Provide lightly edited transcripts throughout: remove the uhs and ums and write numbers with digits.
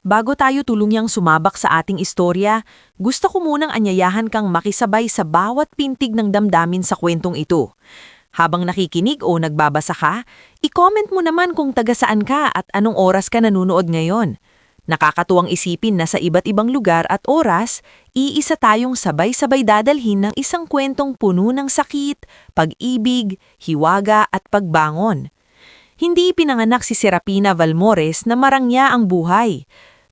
Bago tayo tulunyang sumabak sa ating istorya, gusto ko munang anyayahan kang makisabay sa bawat pintig ng damdamin sa kwentong ito. Habang nakikinig o nagbabasa ka, i-comment mo naman kung taga saan ka at anong oras ka nanonood ngayon. Nakakatuwang isipin na sa iba't ibang lugar at oras, iisa tayong sabay-sabay dadalhin ng isang kwentong puno ng sakit, pag-ibig, hiwaga at pagbangon. Hindi pinanganak si Serapina Valmores na marangya ang buhay.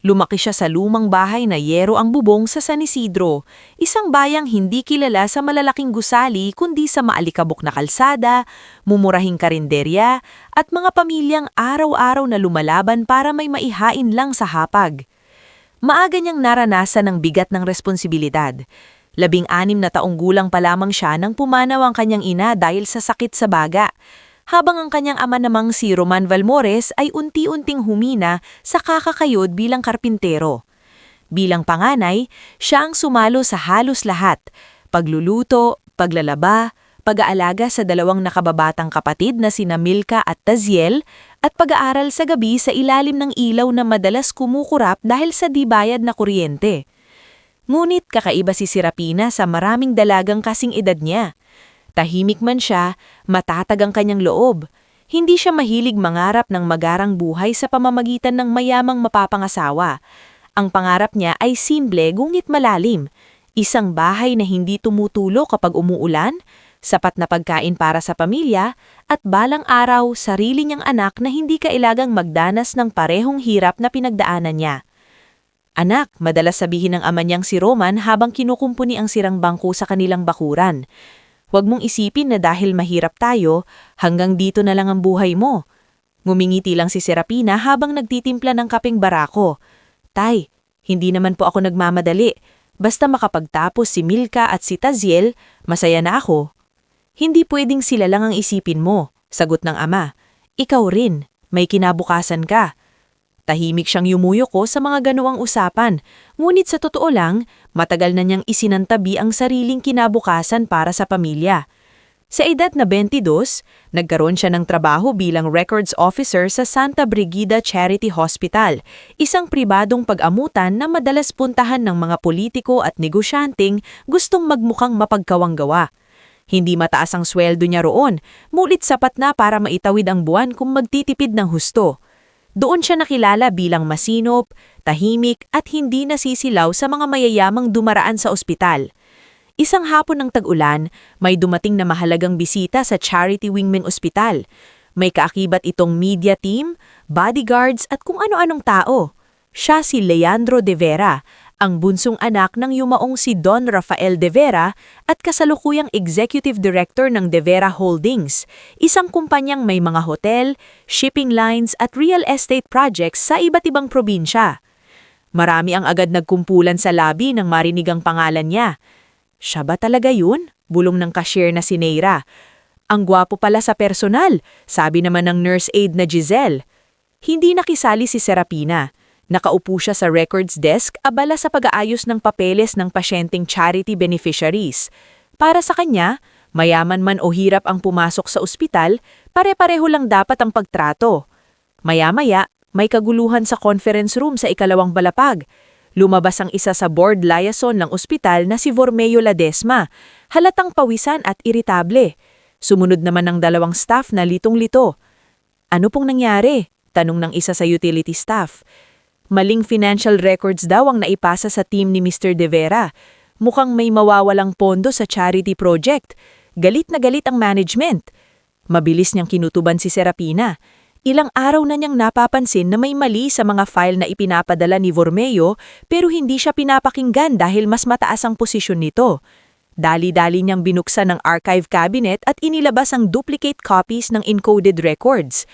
Lumaki siya sa lumang bahay na yero ang bubong sa San Isidro, isang bayang hindi kilala sa malalaking gusali kundi sa maalikabok na kalsada, mumurahing karinderya, at mga pamilyang araw-araw na lumalaban para may maihain lang sa hapag. Maaga niyang naranasan ang bigat ng responsibilidad. 16 na taong gulang pa lamang siya nang pumanaw ang kanyang ina dahil sa sakit sa baga, habang ang kanyang ama namang si Roman Valmores ay unti-unting humina sa kakakayod bilang karpintero. Bilang panganay, siya ang sumalo sa halos lahat: pagluluto, paglalaba, pag-aalaga sa dalawang nakababatang kapatid na sina Milka at Taziel, at pag-aaral sa gabi sa ilalim ng ilaw na madalas kumukurap dahil sa di bayad na kuryente. Ngunit kakaiba si Serapina sa maraming dalagang kasing edad niya. Tahimik man siya, matatag ang kanyang loob. Hindi siya mahilig mangarap ng magarang buhay sa pamamagitan ng mayamang mapapangasawa. Ang pangarap niya ay simple ngunit malalim. Isang bahay na hindi tumutulo kapag umuulan, sapat na pagkain para sa pamilya, at balang araw sarili niyang anak na hindi kailagang magdanas ng parehong hirap na pinagdaanan niya. "Anak," madalas sabihin ng ama niyang si Roman habang kinukumpuni ang sirang bangko sa kanilang bakuran. "Huwag mong isipin na dahil mahirap tayo, hanggang dito na lang ang buhay mo." Ngumingiti lang si Serapina habang nagtitimpla ng kapeng barako. "Tay, hindi naman po ako nagmamadali. Basta makapagtapos si Milka at si Taziel, masaya na ako." "Hindi pwedeng sila lang ang isipin mo," sagot ng ama. "Ikaw rin, may kinabukasan ka." Tahimik siyang yumuyoko sa mga ganuang usapan, ngunit sa totoo lang, matagal na niyang isinantabi ang sariling kinabukasan para sa pamilya. Sa edad na 22, nagkaroon siya ng trabaho bilang records officer sa Santa Brigida Charity Hospital, isang pribadong pag-amutan na madalas puntahan ng mga politiko at negosyanteng gustong magmukhang mapagkawanggawa. Hindi mataas ang sweldo niya roon, ngunit sapat na para maitawid ang buwan kung magtitipid ng husto. Doon siya nakilala bilang masinop, tahimik at hindi nasisilaw sa mga mayayamang dumaraan sa ospital. Isang hapon ng tag-ulan, may dumating na mahalagang bisita sa Charity Wingman Ospital. May kaakibat itong media team, bodyguards at kung ano-anong tao. Siya si Leandro de Vera, ang bunsong anak ng yumaong si Don Rafael de Vera at kasalukuyang executive director ng De Vera Holdings, isang kumpanyang may mga hotel, shipping lines at real estate projects sa iba't ibang probinsya. Marami ang agad nagkumpulan sa lobby nang marinig ang pangalan niya. "Siya ba talaga yun?" bulong ng cashier na si Neira. "Ang gwapo pala sa personal," sabi naman ng nurse aide na Giselle. Hindi nakisali si Serapina. Nakaupo siya sa records desk abala sa pag-aayos ng papeles ng pasyenteng charity beneficiaries. Para sa kanya, mayaman man o hirap ang pumasok sa ospital, pare-pareho lang dapat ang pagtrato. Maya-maya, may kaguluhan sa conference room sa ikalawang balapag. Lumabas ang isa sa board liaison ng ospital na si Vormeo Ladesma, halatang pawisan at iritable. Sumunod naman ang dalawang staff na litong-lito. "Ano pong nangyari?" tanong ng isa sa utility staff. "Maling financial records daw ang naipasa sa team ni Mr. De Vera. Mukhang may mawawalang pondo sa charity project. Galit na galit ang management." Mabilis niyang kinutuban si Serapina. Ilang araw na niyang napapansin na may mali sa mga file na ipinapadala ni Vormeo pero hindi siya pinapakinggan dahil mas mataas ang posisyon nito. Dali-dali niyang binuksan ang archive cabinet at inilabas ang duplicate copies ng encoded records.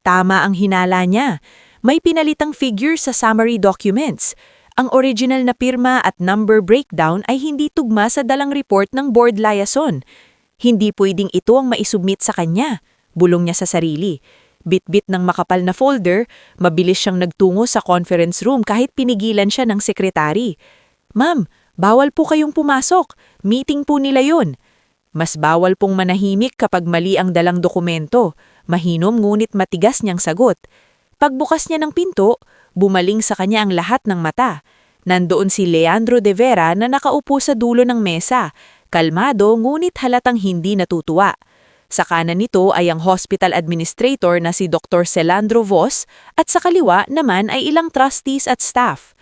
Tama ang hinala niya. May pinalitang figure sa summary documents. Ang original na pirma at number breakdown ay hindi tugma sa dalang report ng board liaison. Hindi pwedeng ito ang maisubmit sa kanya, bulong niya sa sarili. Bit-bit ng makapal na folder, mabilis siyang nagtungo sa conference room kahit pinigilan siya ng sekretary. "Ma'am, bawal po kayong pumasok. Meeting po nila yun." Mas bawal pong manahimik kapag mali ang dalang dokumento. Mahinom ngunit matigas niyang sagot. Pagbukas niya ng pinto, bumaling sa kanya ang lahat ng mata. Nandoon si Leandro de Vera na nakaupo sa dulo ng mesa, kalmado ngunit halatang hindi natutuwa. Sa kanan nito ay ang hospital administrator na si Dr. Celandro Vos at sa kaliwa naman ay ilang trustees at staff.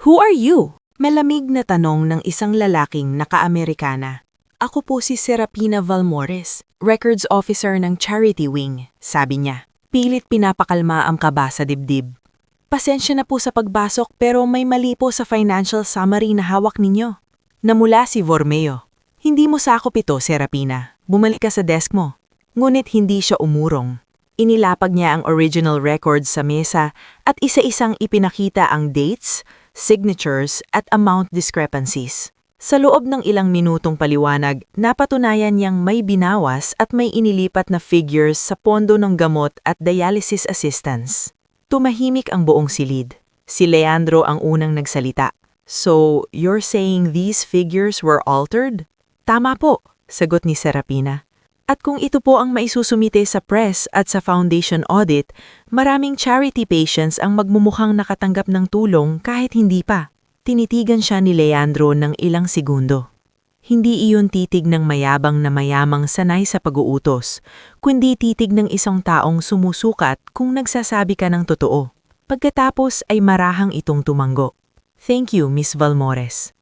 "Who are you?" Malamig na tanong ng isang lalaking naka-Amerikana. "Ako po si Serapina Valmores, records officer ng Charity Wing," sabi niya. Pilit pinapakalma ang kaba sa dibdib. "Pasensya na po sa pagbasok pero may mali po sa financial summary na hawak ninyo." Namula si Vormeo. "Hindi mo sakop ito, Serapina. Bumalik ka sa desk mo." Ngunit hindi siya umurong. Inilapag niya ang original records sa mesa at isa-isang ipinakita ang dates, signatures at amount discrepancies. Sa loob ng ilang minutong paliwanag, napatunayan niyang may binawas at may inilipat na figures sa pondo ng gamot at dialysis assistance. Tumahimik ang buong silid. Si Leandro ang unang nagsalita. "So, you're saying these figures were altered?" "Tama po," sagot ni Serapina. "At kung ito po ang maisusumite sa press at sa foundation audit, maraming charity patients ang magmumukhang nakatanggap ng tulong kahit hindi pa." Tinitigan siya ni Leandro ng ilang segundo. Hindi iyon titig ng mayabang na mayamang sanay sa pag-uutos, kundi titig ng isang taong sumusukat kung nagsasabi ka ng totoo. Pagkatapos ay marahang itong tumanggo. "Thank you, Miss Valmores."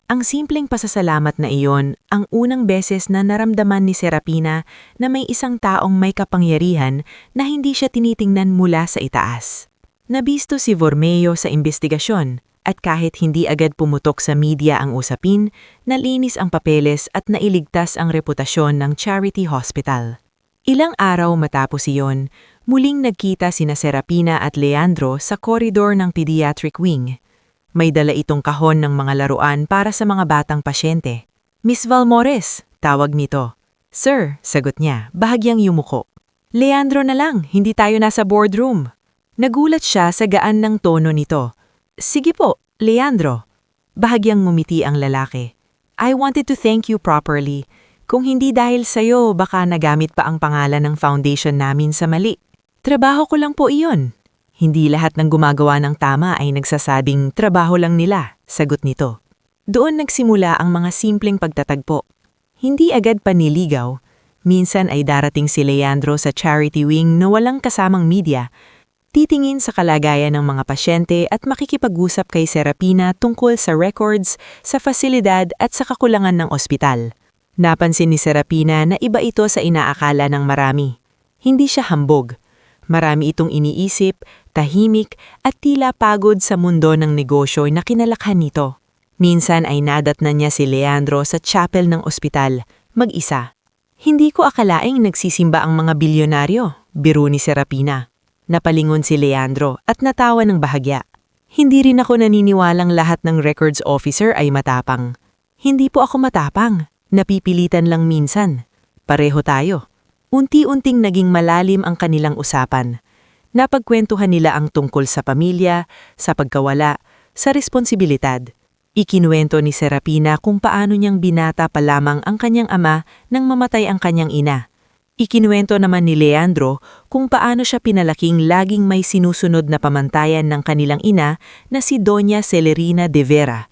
Ang simpleng pasasalamat na iyon ang unang beses na naramdaman ni Serapina na may isang taong may kapangyarihan na hindi siya tinitingnan mula sa itaas. Nabisto si Vormeo sa investigasyon at kahit hindi agad pumutok sa media ang usapin, nalinis ang papeles at nailigtas ang reputasyon ng Charity Hospital. Ilang araw matapos iyon, muling nagkita sina Serapina at Leandro sa koridor ng pediatric wing. May dala itong kahon ng mga laruan para sa mga batang pasyente. "Miss Valmores," tawag nito. "Sir," sagot niya, bahagyang yumuko. "Leandro na lang, hindi tayo nasa boardroom." Nagulat siya sa gaan ng tono nito. "Sige po, Leandro." Bahagyang ngumiti ang lalaki. "I wanted to thank you properly. Kung hindi dahil sa'yo, baka nagamit pa ang pangalan ng foundation namin sa mali. Trabaho ko lang po iyon." "Hindi lahat ng gumagawa ng tama ay nagsasabing trabaho lang nila," sagot nito. Doon nagsimula ang mga simpleng pagtatagpo. Hindi agad paniligaw. Minsan ay darating si Leandro sa charity wing na walang kasamang media, titingin sa kalagayan ng mga pasyente at makikipag-usap kay Serapina tungkol sa records, sa fasilidad at sa kakulangan ng ospital. Napansin ni Serapina na iba ito sa inaakala ng marami. Hindi siya hambog. Marami itong iniisip, tahimik at tila pagod sa mundo ng negosyo na kinalakhan nito. Minsan ay nadatnan niya si Leandro sa chapel ng ospital, mag-isa. "Hindi ko akalaing nagsisimba ang mga bilyonaryo," biro ni Serapina. Napalingon si Leandro at natawa ng bahagya. "Hindi rin ako naniniwalang lahat ng records officer ay matapang." "Hindi po ako matapang. Napipilitan lang minsan. Pareho tayo." Unti-unting naging malalim ang kanilang usapan. Napagkwentuhan nila ang tungkol sa pamilya, sa pagkawala, sa responsibilidad. Ikinuwento ni Serapina kung paano niyang binata pa lamang ang kanyang ama nang mamatay ang kanyang ina. Ikinuwento naman ni Leandro kung paano siya pinalaking laging may sinusunod na pamantayan ng kanilang ina na si Doña Celerina de Vera.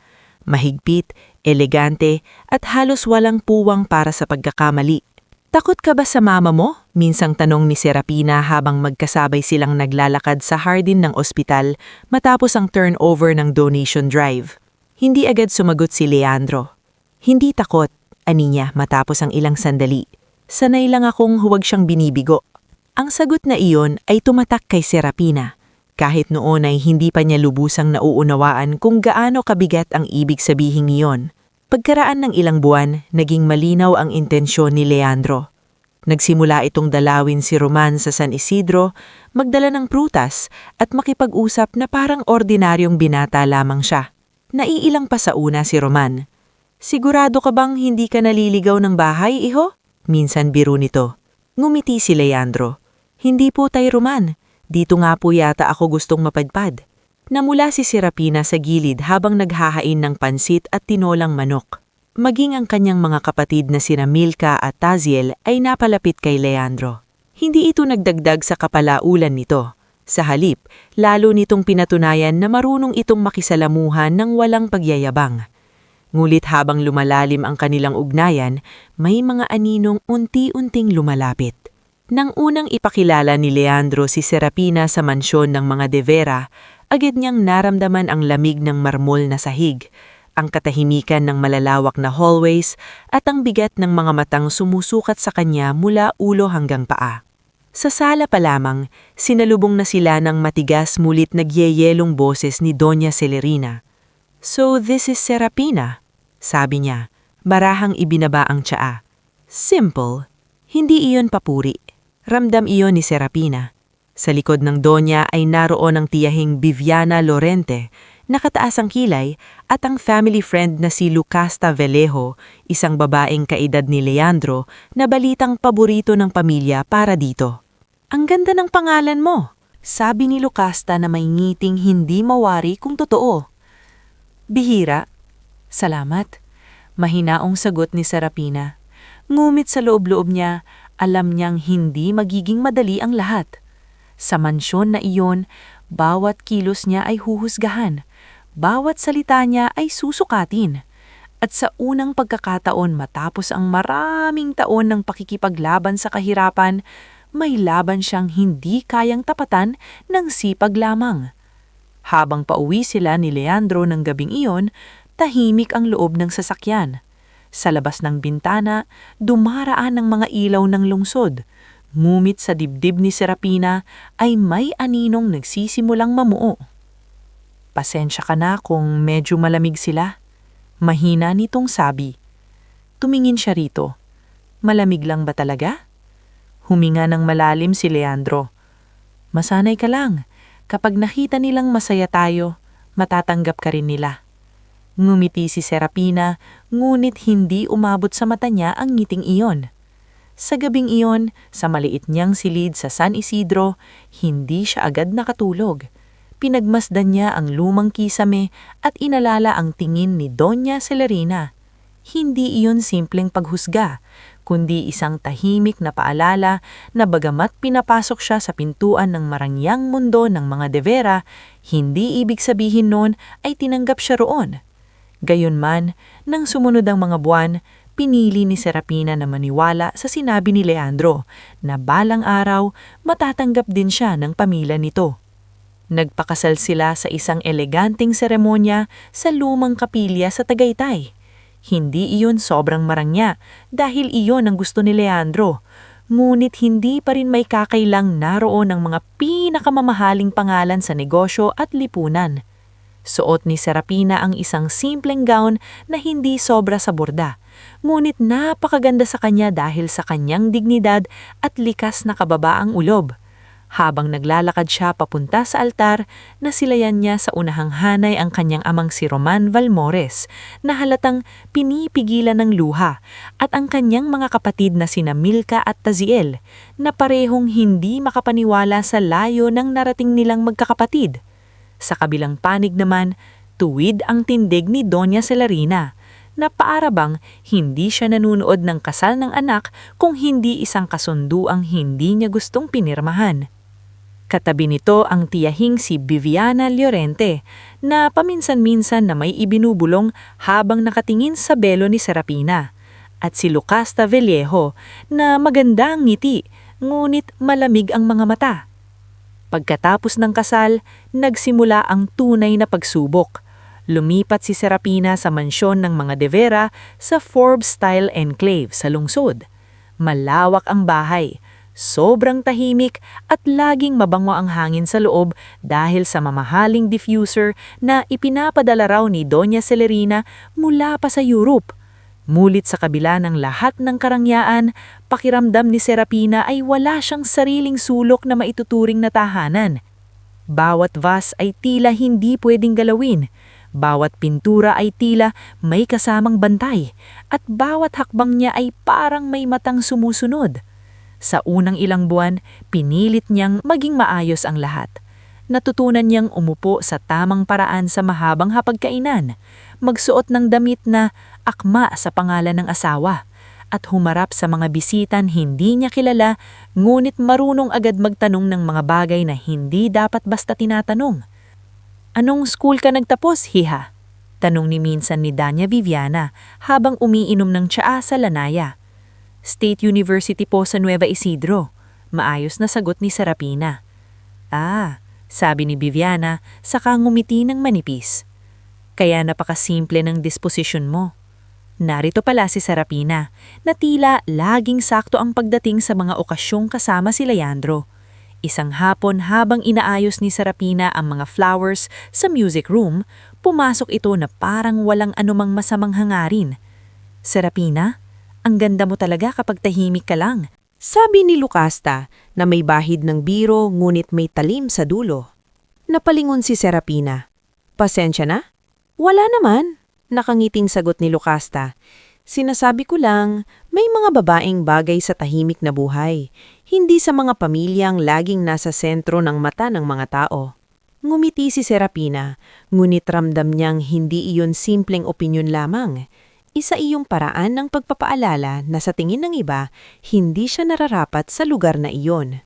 Mahigpit, elegante at halos walang puwang para sa pagkakamali. "Takot ka ba sa mama mo?" minsang tanong ni Serapina habang magkasabay silang naglalakad sa hardin ng ospital matapos ang turnover ng donation drive. Hindi agad sumagot si Leandro. "Hindi takot," ani niya matapos ang ilang sandali. "Sanay lang akong huwag siyang binibigo." Ang sagot na iyon ay tumatak kay Serapina. Kahit noon ay hindi pa niya lubusang nauunawaan kung gaano kabigat ang ibig sabihin niyon. Pagkaraan ng ilang buwan, naging malinaw ang intensyon ni Leandro. Nagsimula itong dalawin si Roman sa San Isidro, magdala ng prutas at makipag-usap na parang ordinaryong binata lamang siya. Naiilang pa sa una si Roman. "Sigurado ka bang hindi ka naliligaw ng bahay, iho?" minsan biro nito. Ngumiti si Leandro. "Hindi po, Tay Roman. Dito nga po yata ako gustong mapadpad." Namula si Serapina sa gilid habang naghahain ng pansit at tinolang manok. Maging ang kanyang mga kapatid na sina Milka at Taziel ay napalapit kay Leandro. Hindi ito nagdagdag sa kapalaulan nito. Sa halip, lalo nitong pinatunayan na marunong itong makisalamuhan ng walang pagyayabang. Ngulit habang lumalalim ang kanilang ugnayan, may mga aninong unti-unting lumalapit. Nang unang ipakilala ni Leandro si Serapina sa mansyon ng mga De Vera, agad niyang naramdaman ang lamig ng marmol na sahig, ang katahimikan ng malalawak na hallways at ang bigat ng mga matang sumusukat sa kanya mula ulo hanggang paa. Sa sala pa lamang, sinalubong na sila ng matigas mulit nagyeyelong boses ni Doña Celerina. "So this is Serapina," sabi niya, barahang ibinaba ang tsaa. Simple, hindi iyon papuri. Ramdam iyon ni Serapina. Sa likod ng Donya ay naroon ang tiyahing Viviana Lorente, nakataas ang kilay, at ang family friend na si Lucasta Vellejo, isang babaeng kaedad ni Leandro na balitang paborito ng pamilya para dito. "Ang ganda ng pangalan mo," sabi ni Lucasta na may ngiting hindi mawari kung totoo. "Bihira." "Salamat," mahinaong sagot ni Serapina. Ngumit sa loob-loob niya, alam niyang hindi magiging madali ang lahat. Sa mansyon na iyon, bawat kilos niya ay huhusgahan, bawat salita niya ay susukatin. At sa unang pagkakataon matapos ang maraming taon ng pakikipaglaban sa kahirapan, may laban siyang hindi kayang tapatan ng sipag lamang. Habang pauwi sila ni Leandro ng gabing iyon, tahimik ang loob ng sasakyan. Sa labas ng bintana, dumaraan ang mga ilaw ng lungsod. Ngumit sa dibdib ni Serapina ay may aninong nagsisimulang mamuo. "Pasensya ka na kung medyo malamig sila," mahina nitong sabi. Tumingin siya rito. "Malamig lang ba talaga?" Huminga ng malalim si Leandro. "Masanay ka lang. Kapag nakita nilang masaya tayo, matatanggap ka rin nila." Ngumiti si Serapina, ngunit hindi umabot sa mata niya ang ngiting iyon. Sa gabing iyon, sa maliit niyang silid sa San Isidro, hindi siya agad nakatulog. Pinagmasdan niya ang lumang kisame at inalala ang tingin ni Doña Celerina. Hindi iyon simpleng paghusga, kundi isang tahimik na paalala na bagamat pinapasok siya sa pintuan ng marangyang mundo ng mga De Vera, hindi ibig sabihin nun ay tinanggap siya roon. Gayunman, nang sumunod ang mga buwan, pinili ni Serapina na maniwala sa sinabi ni Leandro na balang araw matatanggap din siya ng pamilya nito. Nagpakasal sila sa isang eleganteng seremonya sa lumang kapilya sa Tagaytay. Hindi iyon sobrang marangya dahil iyon ang gusto ni Leandro, ngunit hindi pa rin may kakailang naroon ang mga pinakamamahaling pangalan sa negosyo at lipunan. Suot ni Serapina ang isang simpleng gown na hindi sobra sa borda, ngunit napakaganda sa kanya dahil sa kanyang dignidad at likas na kababaang ulob. Habang naglalakad siya papunta sa altar, nasilayan niya sa unahang hanay ang kanyang amang si Roman Valmores, na halatang pinipigilan ng luha, at ang kanyang mga kapatid na sina Milka at Taziel, na parehong hindi makapaniwala sa layo ng narating nilang magkakapatid. Sa kabilang panig naman, tuwid ang tindig ni Doña Celerina, na paarabang hindi siya nanunood ng kasal ng anak kung hindi isang kasunduang hindi niya gustong pinirmahan. Katabi nito ang tiyahing si Viviana Llorente, na paminsan-minsan na may ibinubulong habang nakatingin sa belo ni Serapina, at si Lucasta Vellejo, na maganda ang ngiti, ngunit malamig ang mga mata. Pagkatapos ng kasal, nagsimula ang tunay na pagsubok. Lumipat si Serapina sa mansyon ng mga De Vera sa Forbes-style enclave sa lungsod. Malawak ang bahay, sobrang tahimik at laging mabango ang hangin sa loob dahil sa mamahaling diffuser na ipinapadala raw ni Doña Celerina mula pa sa Europe. Mulit sa kabila ng lahat ng karangyaan, pakiramdam ni Serapina ay wala siyang sariling sulok na maituturing na tahanan. Bawat vase ay tila hindi pwedeng galawin, bawat pintura ay tila may kasamang bantay, at bawat hakbang niya ay parang may matang sumusunod. Sa unang ilang buwan, pinilit niyang maging maayos ang lahat. Natutunan niyang umupo sa tamang paraan sa mahabang hapagkainan, magsuot ng damit na akma sa pangalan ng asawa, at humarap sa mga bisitan hindi niya kilala, ngunit marunong agad magtanong ng mga bagay na hindi dapat basta tinatanong. "Anong school ka nagtapos, Hiha?" Tanong ni minsan ni Danya Viviana habang umiinom ng tsaa sa lanaya. "State University po sa Nueva Isidro." Maayos na sagot ni Serapina. "Ah," sabi ni Viviana, saka ngumiti ng manipis. "Kaya napakasimple ng disposisyon mo." Narito pala si Serapina, na tila laging sakto ang pagdating sa mga okasyong kasama si Leandro. Isang hapon habang inaayos ni Serapina ang mga flowers sa music room, pumasok ito na parang walang anumang masamang hangarin. "Serapina, ang ganda mo talaga kapag tahimik ka lang." Sabi ni Lucasta na may bahid ng biro ngunit may talim sa dulo. Napalingon si Serapina. "Pasensya na?" "Wala naman," nakangiting sagot ni Lucasta. "Sinasabi ko lang, may mga babaeng bagay sa tahimik na buhay, hindi sa mga pamilyang laging nasa sentro ng mata ng mga tao." Ngumiti si Serapina, ngunit ramdam niyang hindi iyon simpleng opinyon lamang. Isa iyong paraan ng pagpapaalala na sa tingin ng iba, hindi siya nararapat sa lugar na iyon.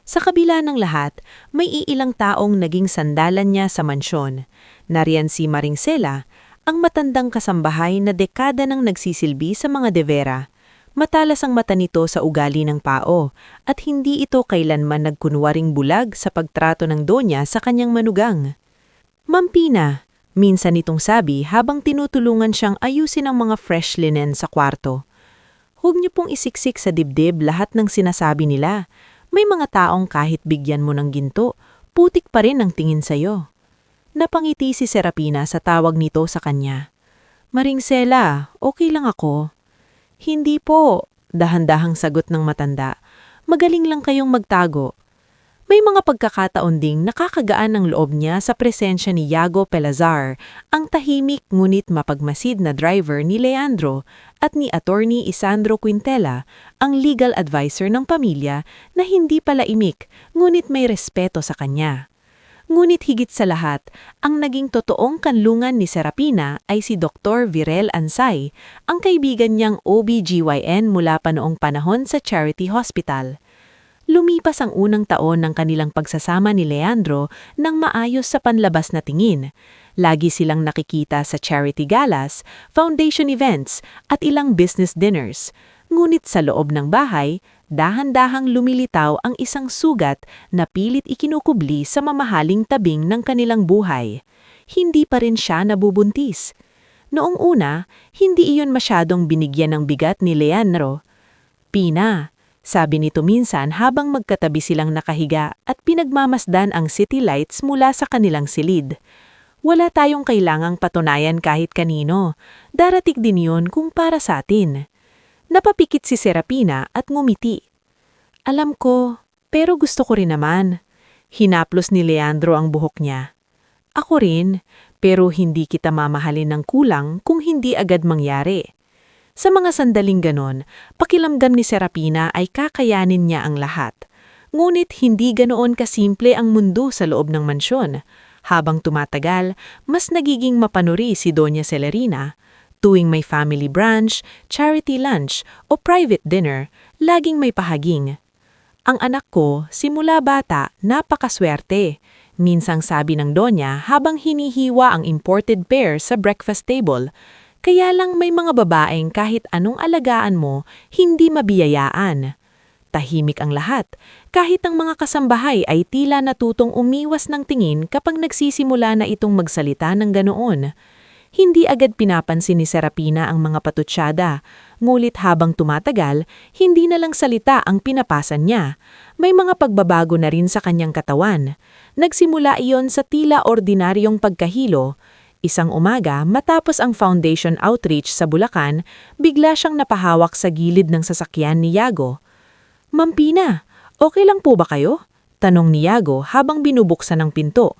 Sa kabila ng lahat, may iilang taong naging sandalan niya sa mansyon. Nariyan si Maringsela, ang matandang kasambahay na dekada nang nagsisilbi sa mga devera. Matalas ang mata nito sa ugali ng pao at hindi ito kailanman nagkunwaring bulag sa pagtrato ng donya sa kanyang manugang. "Mampina," minsan nitong sabi habang tinutulungan siyang ayusin ang mga fresh linen sa kwarto. "Huwag niyo pong isiksik sa dibdib lahat ng sinasabi nila. May mga taong kahit bigyan mo ng ginto, putik pa rin ang tingin sa'yo." Napangiti si Serapina sa tawag nito sa kanya. "Maringsela, okay lang ako." "Hindi po," dahan-dahang sagot ng matanda. "Magaling lang kayong magtago." May mga pagkakataon ding nakakagaan ng loob niya sa presensya ni Yago Pelazar, ang tahimik ngunit mapagmasid na driver ni Leandro, at ni Attorney Isandro Quintela, ang legal advisor ng pamilya na hindi palaimik ngunit may respeto sa kanya. Ngunit higit sa lahat, ang naging totoong kanlungan ni Serapina ay si Dr. Virel Ansay, ang kaibigan niyang OB-GYN mula pa noong panahon sa Charity Hospital. Lumipas ang unang taon ng kanilang pagsasama ni Leandro nang maayos sa panlabas na tingin. Lagi silang nakikita sa charity galas, foundation events at ilang business dinners. Ngunit sa loob ng bahay, dahan-dahang lumilitaw ang isang sugat na pilit ikinukubli sa mamahaling tabing ng kanilang buhay. Hindi pa rin siya nabubuntis. Noong una, hindi iyon masyadong binigyan ng bigat ni Leandro. "Pina," sabi nito minsan habang magkatabi silang nakahiga at pinagmamasdan ang city lights mula sa kanilang silid. "Wala tayong kailangang patunayan kahit kanino. Darating din yun kung para sa atin." Napapikit si Serapina at ngumiti. "Alam ko, pero gusto ko rin naman." Hinaplos ni Leandro ang buhok niya. "Ako rin, pero hindi kita mamahalin ng kulang kung hindi agad mangyari." Sa mga sandaling ganon, pakiramdam ni Serapina ay kakayanin niya ang lahat. Ngunit hindi ganoon kasimple ang mundo sa loob ng mansyon. Habang tumatagal, mas nagiging mapanuri si Doña Celerina. Tuwing may family brunch, charity lunch o private dinner, laging may pahaging. "Ang anak ko, simula bata, napakaswerte," minsang sabi ng Donya habang hinihiwa ang imported pear sa breakfast table. "Kaya lang may mga babaeng kahit anong alagaan mo, hindi mabiyayaan." Tahimik ang lahat, kahit ang mga kasambahay ay tila natutong umiwas ng tingin kapag nagsisimula na itong magsalita ng ganoon. Hindi agad pinapansin ni Serapina ang mga patutsyada, ngulit habang tumatagal, hindi na lang salita ang pinapasan niya. May mga pagbabago na rin sa kanyang katawan. Nagsimula iyon sa tila ordinaryong pagkahilo. Isang umaga, matapos ang foundation outreach sa Bulacan, bigla siyang napahawak sa gilid ng sasakyan ni Yago. "Mampina, okay lang po ba kayo?" tanong ni Yago habang binubuksan ang pinto.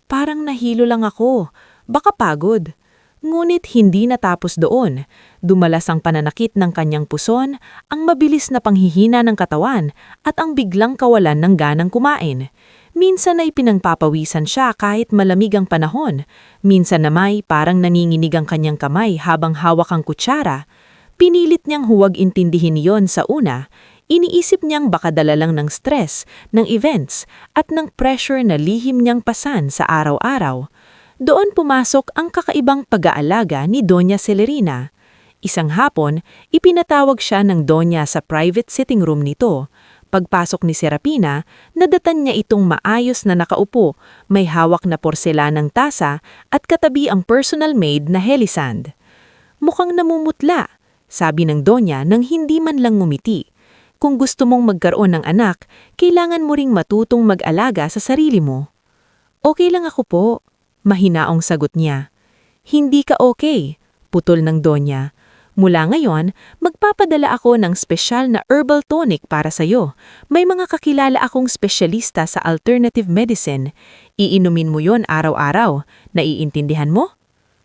"Parang nahilo lang ako. Baka pagod." Ngunit hindi natapos doon. Dumalas ang pananakit ng kanyang puson, ang mabilis na panghihina ng katawan, at ang biglang kawalan ng ganang kumain. Minsan ay pinangpapawisan siya kahit malamig ang panahon. Minsan namay parang nanginginig ang kanyang kamay habang hawak ang kutsara. Pinilit niyang huwag intindihin yon sa una, iniisip niyang baka dala lang ng stress, ng events, at ng pressure na lihim niyang pasan sa araw-araw. Doon pumasok ang kakaibang pag-aalaga ni Doña Celerina. Isang hapon, ipinatawag siya ng Doña sa private sitting room nito. Pagpasok ni Serapina, nadatan niya itong maayos na nakaupo, may hawak na porselanang tasa at katabi ang personal maid na Helisand. Mukhang namumutla, sabi ng Donya nang hindi man lang ngumiti. Kung gusto mong magkaroon ng anak, kailangan mo ring matutong mag-alaga sa sarili mo. Okay lang ako po, mahinaong sagot niya. Hindi ka okay, putol ng Donya. Mula ngayon, magpapadala ako ng espesyal na herbal tonic para sa'yo. May mga kakilala akong espesyalista sa alternative medicine. Iinumin mo yon araw-araw. Naiintindihan mo?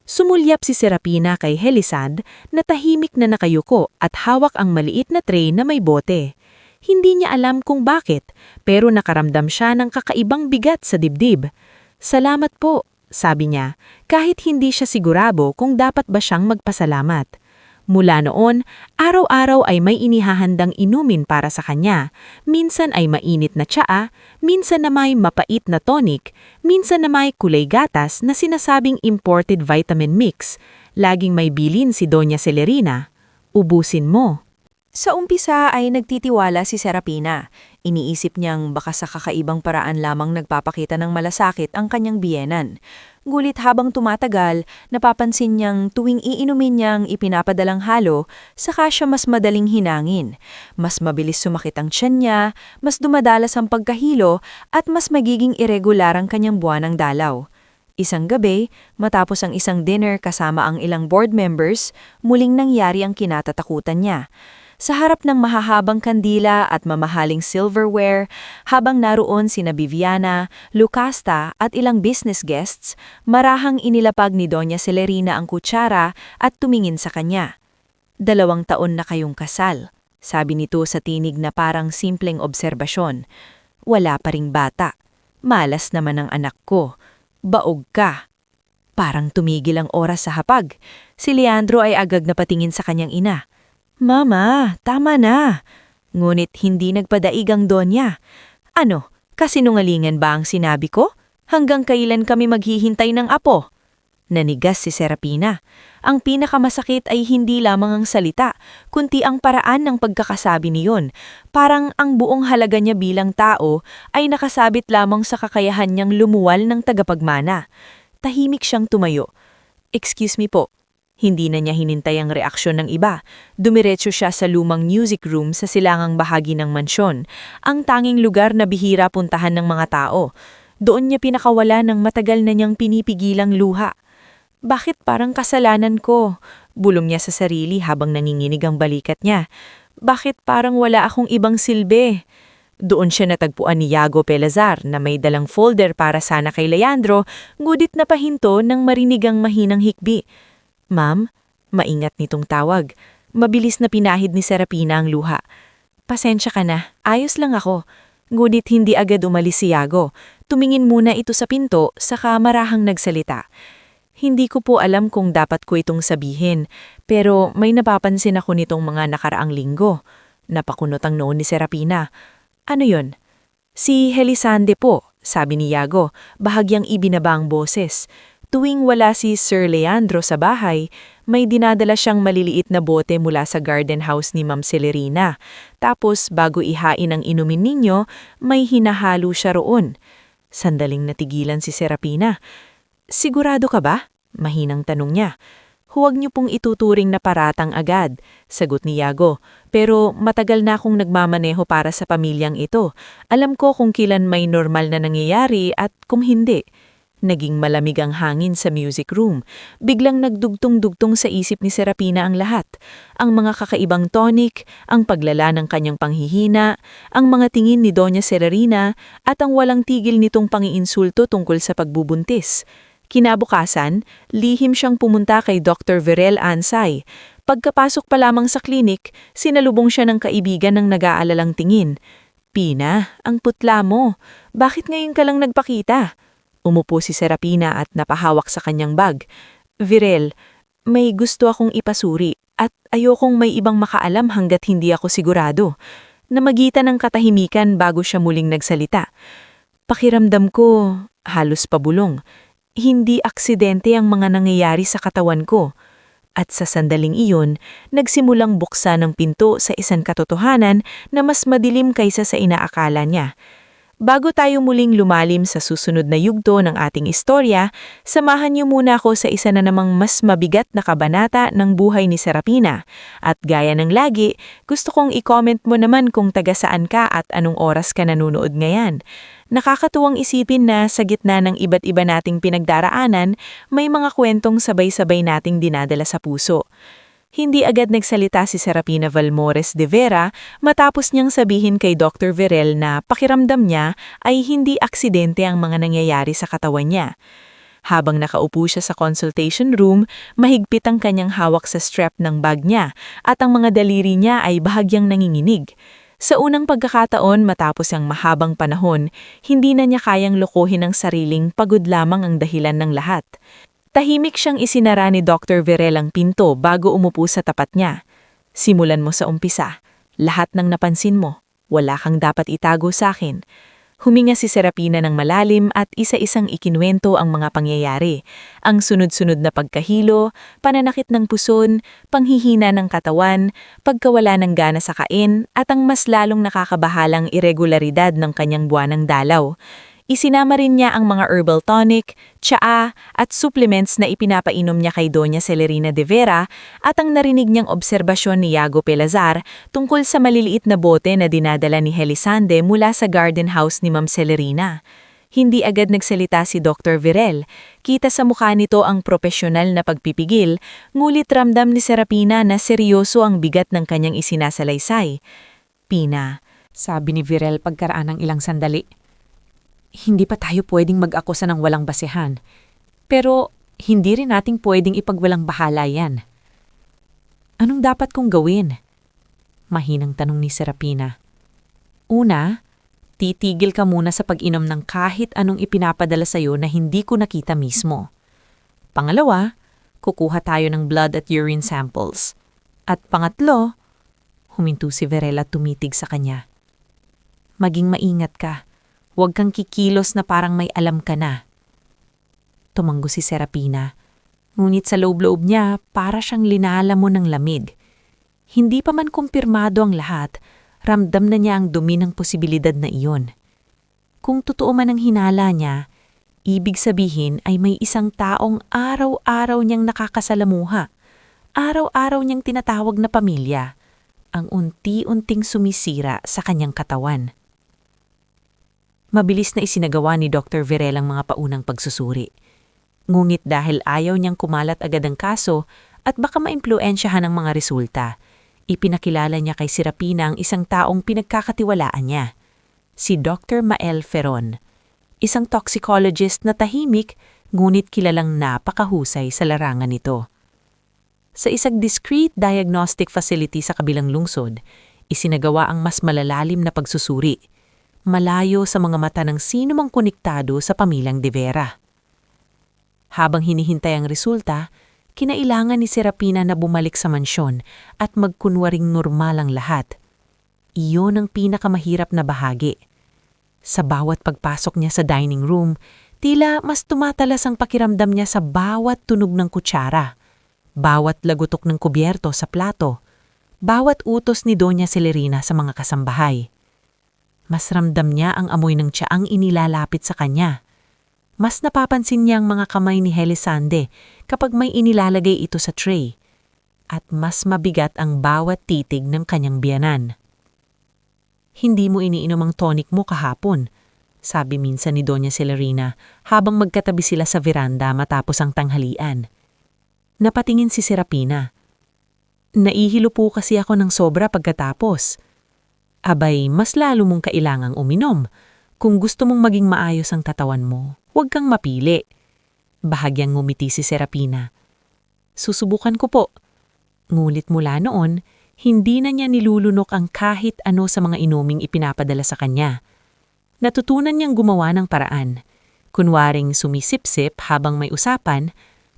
Sumulyap si Serapina kay Helisand na tahimik na nakayuko at hawak ang maliit na tray na may bote. Hindi niya alam kung bakit, pero nakaramdam siya ng kakaibang bigat sa dibdib. Salamat po, sabi niya, kahit hindi siya sigurado kung dapat ba siyang magpasalamat. Mula noon, araw-araw ay may inihahandang inumin para sa kanya. Minsan ay mainit na tsaa, minsan na may mapait na tonic, minsan na may kulay gatas na sinasabing imported vitamin mix. Laging may bilin si Doña Celerina. Ubusin mo. Sa umpisa ay nagtitiwala si Serapina. Iniisip niyang baka sa kakaibang paraan lamang nagpapakita ng malasakit ang kanyang biyenan. Gulit habang tumatagal, napapansin niyang tuwing iinumin niyang ipinapadalang halo, saka siya mas madaling hinangin. Mas mabilis sumakit ang tiyan niya, mas dumadalas ang pagkahilo, at mas magiging irregular ang kanyang buwanang dalaw. Isang gabi, matapos ang isang dinner kasama ang ilang board members, muling nangyari ang kinatatakutan niya. Sa harap ng mahahabang kandila at mamahaling silverware, habang naroon sina Viviana, Lucasta at ilang business guests, marahang inilapag ni Doña Celerina ang kutsara at tumingin sa kanya. 2 taon na kayong kasal, sabi nito sa tinig na parang simpleng obserbasyon. Wala pa ring bata. Malas naman ang anak ko. Baog ka. Parang tumigil ang oras sa hapag. Si Leandro ay agad na patingin sa kanyang ina. Mama, tama na. Ngunit hindi nagpadaig ang Donya. Ano, kasinungalingan ba ang sinabi ko? Hanggang kailan kami maghihintay ng apo? Nanigas si Serapina. Ang pinakamasakit ay hindi lamang ang salita, kundi ang paraan ng pagkakasabi niyon. Parang ang buong halaga niya bilang tao ay nakasabit lamang sa kakayahan niyang lumuwal ng tagapagmana. Tahimik siyang tumayo. Excuse me po. Hindi na niya hinintay ang reaksyon ng iba. Dumiretso siya sa lumang music room sa silangang bahagi ng mansyon, ang tanging lugar na bihira puntahan ng mga tao. Doon niya pinakawala ng matagal na niyang pinipigilang luha. Bakit parang kasalanan ko? Bulong niya sa sarili habang nanginginig ang balikat niya. Bakit parang wala akong ibang silbi? Doon siya natagpuan ni Yago Pelazar na may dalang folder para sana kay Leandro, ngunit napahinto nang marinig ang mahinang hikbi. Ma'am, maingat nitong tawag. Mabilis na pinahid ni Serapina ang luha. Pasensya ka na, ayos lang ako. Ngunit hindi agad umalis si Yago. Tumingin muna ito sa pinto, saka marahang nagsalita. Hindi ko po alam kung dapat ko itong sabihin, pero may napapansin ako nitong mga nakaraang linggo. Napakunot ang noon ni Serapina. Ano yon? Si Helisande po, sabi ni Yago, bahagyang ibinaba ang boses. Tuwing wala si Sir Leandro sa bahay, may dinadala siyang maliliit na bote mula sa garden house ni Ma'am Celerina. Tapos bago ihain ang inumin ninyo, may hinahalo siya roon. Sandaling natigilan si Serapina. Sigurado ka ba? Mahinang tanong niya. Huwag niyo pong ituturing na paratang agad, sagot ni Yago. Pero matagal na akong nagmamaneho para sa pamilyang ito. Alam ko kung kailan may normal na nangyayari at kung hindi. Naging malamig ang hangin sa music room. Biglang nagdugtong-dugtong sa isip ni Serapina ang lahat. Ang mga kakaibang tonic, ang paglala ng kanyang panghihina, ang mga tingin ni Doña Celerina, at ang walang tigil nitong pangiinsulto tungkol sa pagbubuntis. Kinabukasan, lihim siyang pumunta kay Dr. Virel Ansay. Pagkapasok pa lamang sa klinik, sinalubong siya ng kaibigan ng nag-aalalang tingin. Pina, ang putla mo. Bakit ngayon ka lang nagpakita? Umupo si Serapina at napahawak sa kanyang bag. Virel, may gusto akong ipasuri At ayokong may ibang makaalam hanggat hindi ako sigurado. Namagitan ng katahimikan bago siya muling nagsalita. Pakiramdam ko, halos pabulong. Hindi aksidente ang mga nangyayari sa katawan ko. At sa sandaling iyon, nagsimulang buksan ng pinto sa isang katotohanan na mas madilim kaysa sa inaakala niya. Bago tayo muling lumalim sa susunod na yugto ng ating istorya, samahan niyo muna ako sa isa na namang mas mabigat na kabanata ng buhay ni Serapina. At gaya ng lagi, gusto kong i-comment mo naman kung taga saan ka at anong oras ka nanonood ngayon. Nakakatuwang isipin na sa gitna ng iba't iba nating pinagdaraanan, may mga kwentong sabay-sabay nating dinadala sa puso. Hindi agad nagsalita si Serapina Valmores de Vera matapos niyang sabihin kay Dr. Verel na pakiramdam niya ay hindi aksidente ang mga nangyayari sa katawan niya. Habang nakaupo siya sa consultation room, mahigpit ang kanyang hawak sa strap ng bag niya at ang mga daliri niya ay bahagyang nanginginig. Sa unang pagkakataon matapos ang mahabang panahon, hindi na niya kayang lokohin ang sariling pagod lamang ang dahilan ng lahat. Tahimik siyang isinara ni Dr. Verel ang pinto bago umupo sa tapat niya. Simulan mo sa umpisa. Lahat ng napansin mo, wala kang dapat itago sa akin. Huminga si Serapina ng malalim at isa-isang ikinwento ang mga pangyayari. Ang sunod-sunod na pagkahilo, pananakit ng puson, panghihina ng katawan, pagkawala ng gana sa kain, at ang mas lalong nakakabahalang irregularidad ng kanyang buwanang dalaw. Isinama rin niya ang mga herbal tonic, tsaa at supplements na ipinapainom niya kay Doña Celerina de Vera at ang narinig niyang obserbasyon ni Yago Pelazar tungkol sa maliliit na bote na dinadala ni Helisande mula sa garden house ni Ma'am Celerina. Hindi agad nagsalita si Dr. Verel. Kita sa mukha nito ang propesyonal na pagpipigil, ngulit ramdam ni Serapina na seryoso ang bigat ng kanyang isinasalaysay. "Pina," sabi ni Verel pagkaraan ng ilang sandali, "hindi pa tayo pwedeng mag-akusa ng walang basehan. Pero hindi rin nating pwedeng ipagwalang bahala yan." "Anong dapat kong gawin?" mahinang tanong ni Serapina. "Una, titigil ka muna sa pag-inom ng kahit anong ipinapadala sa'yo na hindi ko nakita mismo. Pangalawa, kukuha tayo ng blood at urine samples. At pangatlo," huminto si Verel at tumitig sa kanya, "maging maingat ka. Huwag kang kikilos na parang may alam ka na." Tumanggo si Serapina. Ngunit sa loob-loob niya, para siyang linalamon ng lamig. Hindi pa man kumpirmado ang lahat, ramdam na niya ang dumi ng posibilidad na iyon. Kung totoo man ang hinala niya, ibig sabihin ay may isang taong araw-araw niyang nakakasalamuha. Araw-araw niyang tinatawag na pamilya, ang unti-unting sumisira sa kanyang katawan. Mabilis na isinagawa ni Dr. Verel ang mga paunang pagsusuri. Ngunit dahil ayaw niyang kumalat agad ang kaso at baka maimpluensyahan ang mga resulta, ipinakilala niya kay Serapina ang isang taong pinagkakatiwalaan niya, si Dr. Mael Ferron, isang toxicologist na tahimik ngunit kilalang napakahusay sa larangan nito. Sa isang discreet diagnostic facility sa kabilang lungsod, isinagawa ang mas malalalim na pagsusuri, malayo sa mga mata ng sino mang konektado sa pamilyang de Vera. Habang hinihintay ang resulta, kinailangan ni Serapina na bumalik sa mansyon at magkunwaring normal ang lahat. Iyon ang pinakamahirap na bahagi. Sa bawat pagpasok niya sa dining room, tila mas tumatalas ang pakiramdam niya sa bawat tunog ng kutsara, bawat lagutok ng kubyerto sa plato, bawat utos ni Doña Celerina sa mga kasambahay. Mas ramdam niya ang amoy ng tsaang inilalapit sa kanya. Mas napapansin niya ang mga kamay ni Helisande kapag may inilalagay ito sa tray. At mas mabigat ang bawat titig ng kanyang biyanan. "Hindi mo iniinom ang tonic mo kahapon," sabi minsan ni Doña Celerina habang magkatabi sila sa veranda matapos ang tanghalian. Napatingin si Serapina. "Naihilo po kasi ako ng sobra pagkatapos." "Abay, mas lalo mong kailangang uminom. Kung gusto mong maging maayos ang katawan mo, huwag kang mapili." Bahagyang ngumiti si Serapina. "Susubukan ko po." Ngulit mula noon, hindi na niya nilulunok ang kahit ano sa mga inuming ipinapadala sa kanya. Natutunan niyang gumawa ng paraan. Kunwaring sumisip-sip habang may usapan,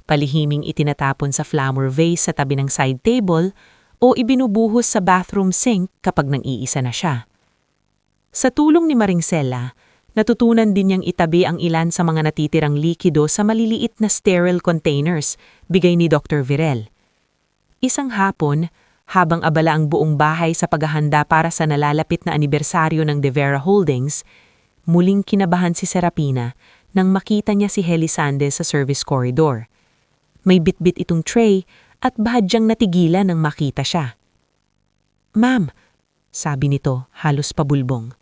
palihiming itinatapon sa flower vase sa tabi ng side table o ibinubuhos sa bathroom sink kapag nang-iisa na siya. Sa tulong ni Maringsela, natutunan din niyang itabi ang ilan sa mga natitirang likido sa maliliit na sterile containers bigay ni Dr. Virel. Isang hapon, habang abala ang buong bahay sa paghahanda para sa nalalapit na anibersaryo ng De Vera Holdings, muling kinabahan si Serapina nang makita niya si Helisande sa service corridor. May bitbit itong tray at bahadyang natigilan nang makita siya. "Ma'am," sabi nito, halos pabulbong.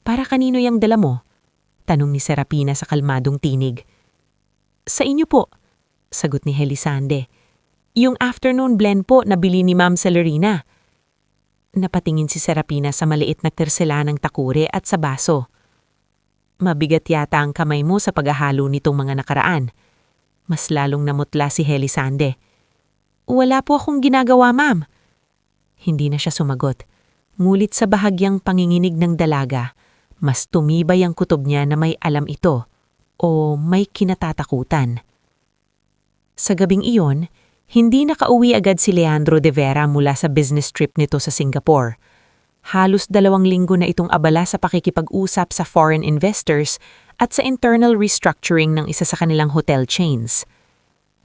"Para kanino yang dala mo?" tanong ni Serapina sa kalmadong tinig. "Sa inyo po," sagot ni Helisande. "Yung afternoon blend po na bili ni Ma'am Celerina." Napatingin si Serapina sa maliit na tersela ng takure at sa baso. "Mabigat yata ang kamay mo sa paghahalo nitong mga nakaraan." Mas lalong namutla si Helisande. "Wala po akong ginagawa, ma'am." Hindi na siya sumagot. Ngulit sa bahagyang panginginig ng dalaga, mas tumibay ang kutob niya na may alam ito o may kinatatakutan. Sa gabing iyon, hindi nakauwi agad si Leandro De Vera mula sa business trip nito sa Singapore. Halos 2 linggo na itong abala sa pakikipag-usap sa foreign investors at sa internal restructuring ng isa sa kanilang hotel chains.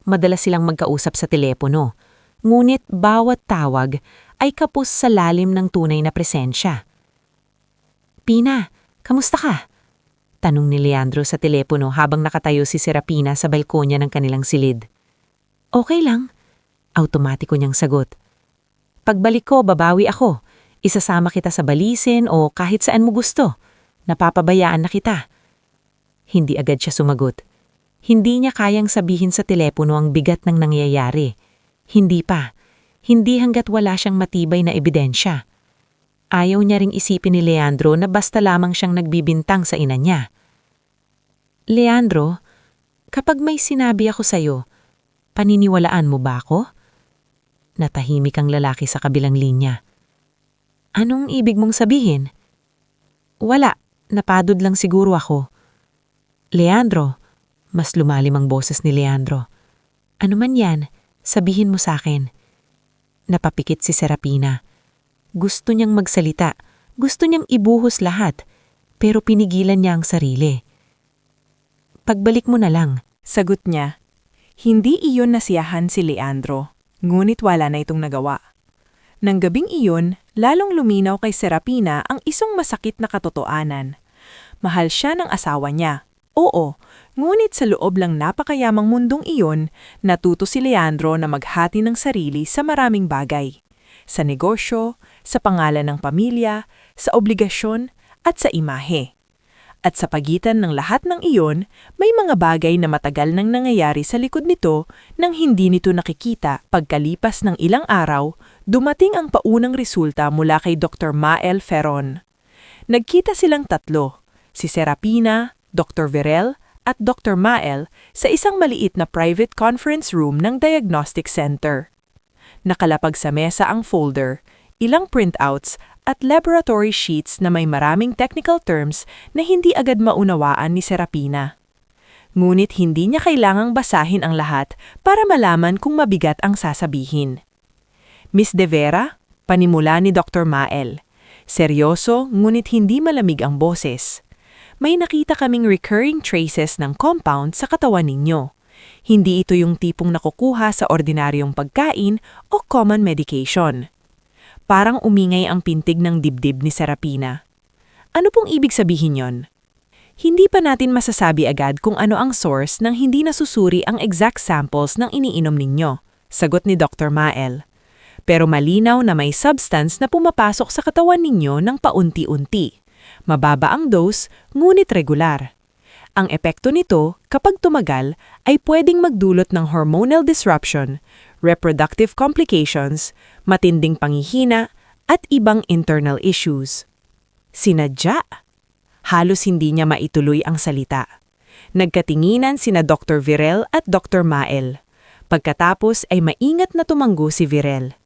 Madalas silang magkausap sa telepono, ngunit bawat tawag ay kapos sa lalim ng tunay na presensya. "Pina, kamusta ka?" tanong ni Leandro sa telepono habang nakatayo si Serapina sa balkonya ng kanilang silid. "Okay lang," automatiko niyang sagot. "Pagbalik ko, babawi ako. Isasama kita sa balisin o kahit saan mo gusto. Napapabayaan na kita." Hindi agad siya sumagot. Hindi niya kayang sabihin sa telepono ang bigat ng nangyayari. Hindi pa. Hindi hanggat wala siyang matibay na ebidensya. Ayaw niya ring isipin ni Leandro na basta lamang siyang nagbibintang sa ina niya. "Leandro, kapag may sinabi ako sa'yo, paniniwalaan mo ba ako?" Natahimik ang lalaki sa kabilang linya. "Anong ibig mong sabihin?" "Wala, napadod lang siguro ako." "Leandro," mas lumalim ang boses ni Leandro. "Ano man yan, sabihin mo sa akin." Napapikit si Serapina. Gusto niyang magsalita, gusto niyang ibuhos lahat, pero pinigilan niya ang sarili. "Pagbalik mo na lang," Sagot niya. Hindi iyon nasiyahan si Leandro, ngunit wala na itong nagawa. Nang gabing iyon, lalong luminaw kay Serapina ang isang masakit na katotohanan. Mahal siya ng asawa niya. Oo, ngunit sa loob lang napakayamang mundong iyon, natuto si Leandro na maghati ng sarili sa maraming bagay. Sa negosyo, sa pangalan ng pamilya, sa obligasyon, at sa imahe. At sa pagitan ng lahat ng iyon, may mga bagay na matagal nang nangyayari sa likod nito nang hindi nito nakikita. Pagkalipas ng ilang araw, dumating ang paunang resulta mula kay Dr. Mael Ferron. Nagkita silang tatlo, si Serapina, Dr. Virel at Dr. Mael sa isang maliit na private conference room ng Diagnostic Center. Nakalapag sa mesa ang folder, ilang printouts at laboratory sheets na may maraming technical terms na hindi agad maunawaan ni Serapina. Ngunit hindi niya kailangang basahin ang lahat para malaman kung mabigat ang sasabihin. "Miss De Vera," panimula ni Dr. Mael. Seryoso ngunit hindi malamig ang boses. "May nakita kaming recurring traces ng compound sa katawan ninyo. Hindi ito yung tipong nakukuha sa ordinaryong pagkain o common medication." Parang umingay ang pintig ng dibdib ni Serapina. "Ano pong ibig sabihin yon?" "Hindi pa natin masasabi agad kung ano ang source nang hindi nasusuri ang exact samples ng iniinom ninyo," sagot ni Dr. Mael. "Pero malinaw na may substance na pumapasok sa katawan ninyo ng paunti-unti. Mababa ang dose, ngunit regular. Ang epekto nito, kapag tumagal, ay pwedeng magdulot ng hormonal disruption, reproductive complications, matinding panghihina, at ibang internal issues." Sinadya? Halos hindi niya maituloy ang salita. Nagkatinginan sina Dr. Virel at Dr. Mael. Pagkatapos ay maingat na tumanggo si Virel.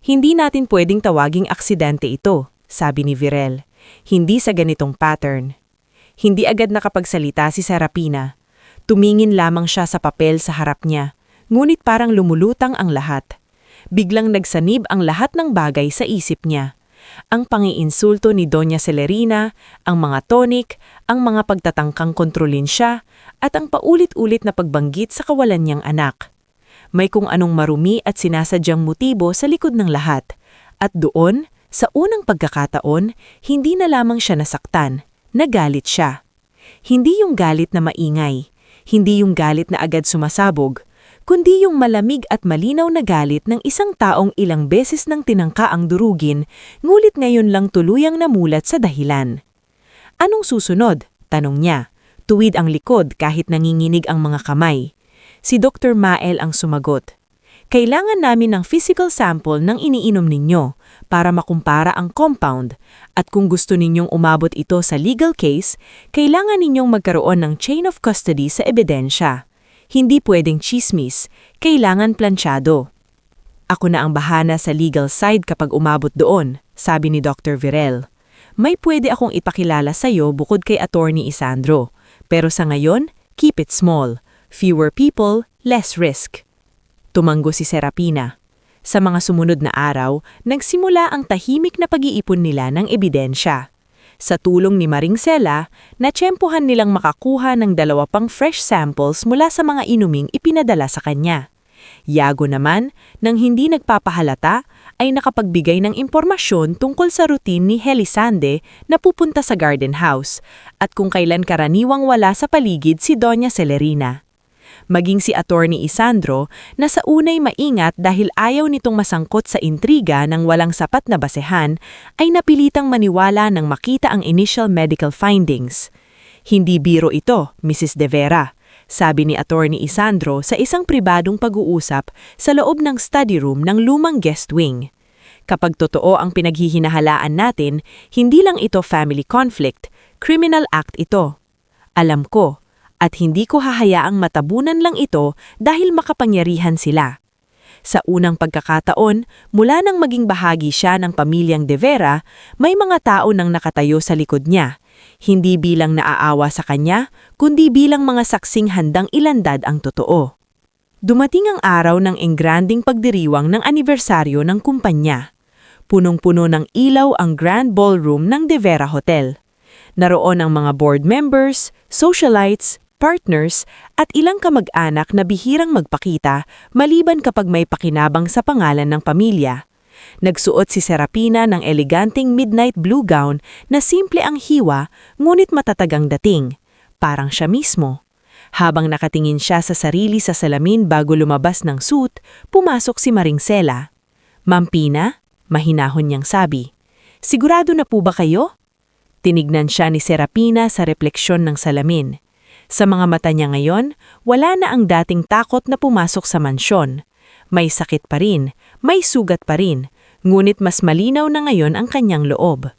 "Hindi natin pwedeng tawaging aksidente ito," sabi ni Virel. "Hindi sa ganitong pattern." Hindi agad nakapagsalita si Serapina. Tumingin lamang siya sa papel sa harap niya, ngunit parang lumulutang ang lahat. Biglang nagsanib ang lahat ng bagay sa isip niya. Ang pangiinsulto ni Doña Celerina, ang mga tonic, ang mga pagtatangkang kontrolin siya, at ang paulit-ulit na pagbanggit sa kawalan niyang anak. May kung anong marumi at sinasadyang motibo sa likod ng lahat. At doon, sa unang pagkakataon, hindi na lamang siya nasaktan, nagalit siya. Hindi yung galit na maingay, hindi yung galit na agad sumasabog, kundi yung malamig at malinaw na galit ng isang taong ilang beses nang tinangka ang durugin, ngulit ngayon lang tuluyang namulat sa dahilan. Anong susunod? Tanong niya. Tuwid ang likod kahit nanginginig ang mga kamay. Si Dr. Mael ang sumagot. Kailangan namin ng physical sample ng iniinom ninyo para makumpara ang compound, at kung gusto ninyong umabot ito sa legal case, kailangan ninyong magkaroon ng chain of custody sa ebidensya. Hindi pwedeng chismis, kailangan planchado. Ako na ang bahana sa legal side kapag umabot doon, sabi ni Dr. Virel. May pwede akong ipakilala sa iyo bukod kay Attorney Isandro, pero sa ngayon, keep it small. Fewer people, less risk. Tumanggo si Serapina. Sa mga sumunod na araw, nagsimula ang tahimik na pag-iipon nila ng ebidensya. Sa tulong ni Maring Sela, natsyempohan nilang makakuha ng 2 pang fresh samples mula sa mga inuming ipinadala sa kanya. Yago naman, nang hindi nagpapahalata, ay nakapagbigay ng impormasyon tungkol sa routine ni Helisande na pupunta sa garden house at kung kailan karaniwang wala sa paligid si Doña Celerina. Maging si Attorney Isandro na sa unay maingat dahil ayaw nitong masangkot sa intriga ng walang sapat na basehan, ay napilitang maniwala nang makita ang initial medical findings. Hindi biro ito, Mrs. De Vera, sabi ni Attorney Isandro sa isang pribadong pag-uusap sa loob ng study room ng lumang guest wing. Kapag totoo ang pinaghihinahalaan natin, hindi lang ito family conflict, criminal act ito. Alam ko, at hindi ko hahayaang matabunan lang ito dahil makapangyarihan sila. Sa unang pagkakataon, mula nang maging bahagi siya ng pamilyang De Vera, may mga tao nang nakatayo sa likod niya, hindi bilang naaawa sa kanya, kundi bilang mga saksing handang ilandad ang totoo. Dumating ang araw ng engranding pagdiriwang ng anibersaryo ng kumpanya. Punong-puno ng ilaw ang Grand Ballroom ng De Vera Hotel. Naroon ang mga board members, socialites, partners, at ilang kamag-anak na bihirang magpakita maliban kapag may pakinabang sa pangalan ng pamilya. Nagsuot si Serapina ng eleganteng midnight blue gown na simple ang hiwa ngunit matatag ang dating, parang siya mismo. Habang nakatingin siya sa sarili sa salamin bago lumabas ng suit, pumasok si Maring Sela. "Ma'am Pina?" mahinahon niyang sabi. "Sigurado na po ba kayo?" Tinignan siya ni Serapina sa refleksyon ng salamin. Sa mga mata niya ngayon, wala na ang dating takot na pumasok sa mansyon. May sakit pa rin, may sugat pa rin, ngunit mas malinaw na ngayon ang kanyang loob.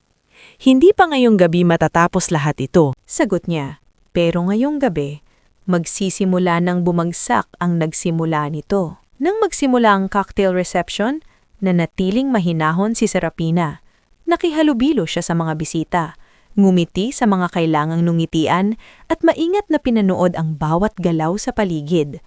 "Hindi pa ngayong gabi matatapos lahat ito," sagot niya. "Pero ngayong gabi, magsisimula ng bumagsak ang nagsimula nito." Nang magsimula ang cocktail reception, nanatiling mahinahon si Serapina. Nakihalubilo siya sa mga bisita. Ngumiti sa mga kailangang nungitian at maingat na pinanood ang bawat galaw sa paligid.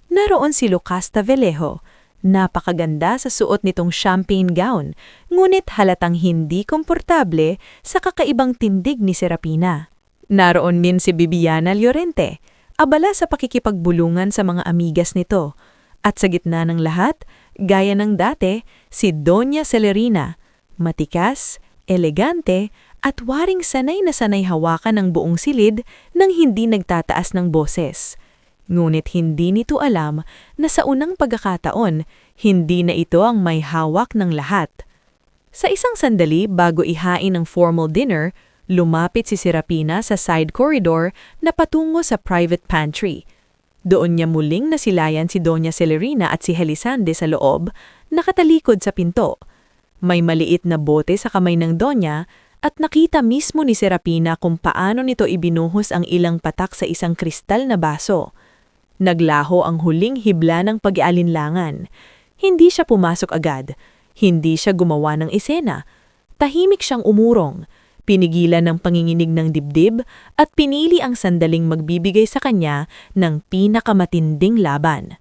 Naroon si Lucasta Vallejo, napakaganda sa suot nitong champagne gown, ngunit halatang hindi komportable sa kakaibang tindig ni Serapina. Naroon din si Bibiana Llorente, abala sa pakikipagbulungan sa mga amigas nito. At sa gitna ng lahat, gaya ng dati, si Doña Celerina, matikas, elegante, at waring sanay na sanay hawakan ng buong silid nang hindi nagtataas ng boses. Ngunit hindi nito alam na sa unang pagkakataon, hindi na ito ang may hawak ng lahat. Sa isang sandali bago ihain ang formal dinner, lumapit si Serapina sa side corridor na patungo sa private pantry. Doon niya muling nasilayan si Doña Celerina at si Helisande sa loob, nakatalikod sa pinto. May maliit na bote sa kamay ng Donya at nakita mismo ni Serapina kung paano nito ibinuhos ang ilang patak sa isang kristal na baso. Naglaho ang huling hibla ng pag-aalinlangan. Hindi siya pumasok agad. Hindi siya gumawa ng esena. Tahimik siyang umurong. Pinigilan ng panginginig ng dibdib at pinili ang sandaling magbibigay sa kanya ng pinakamatinding laban.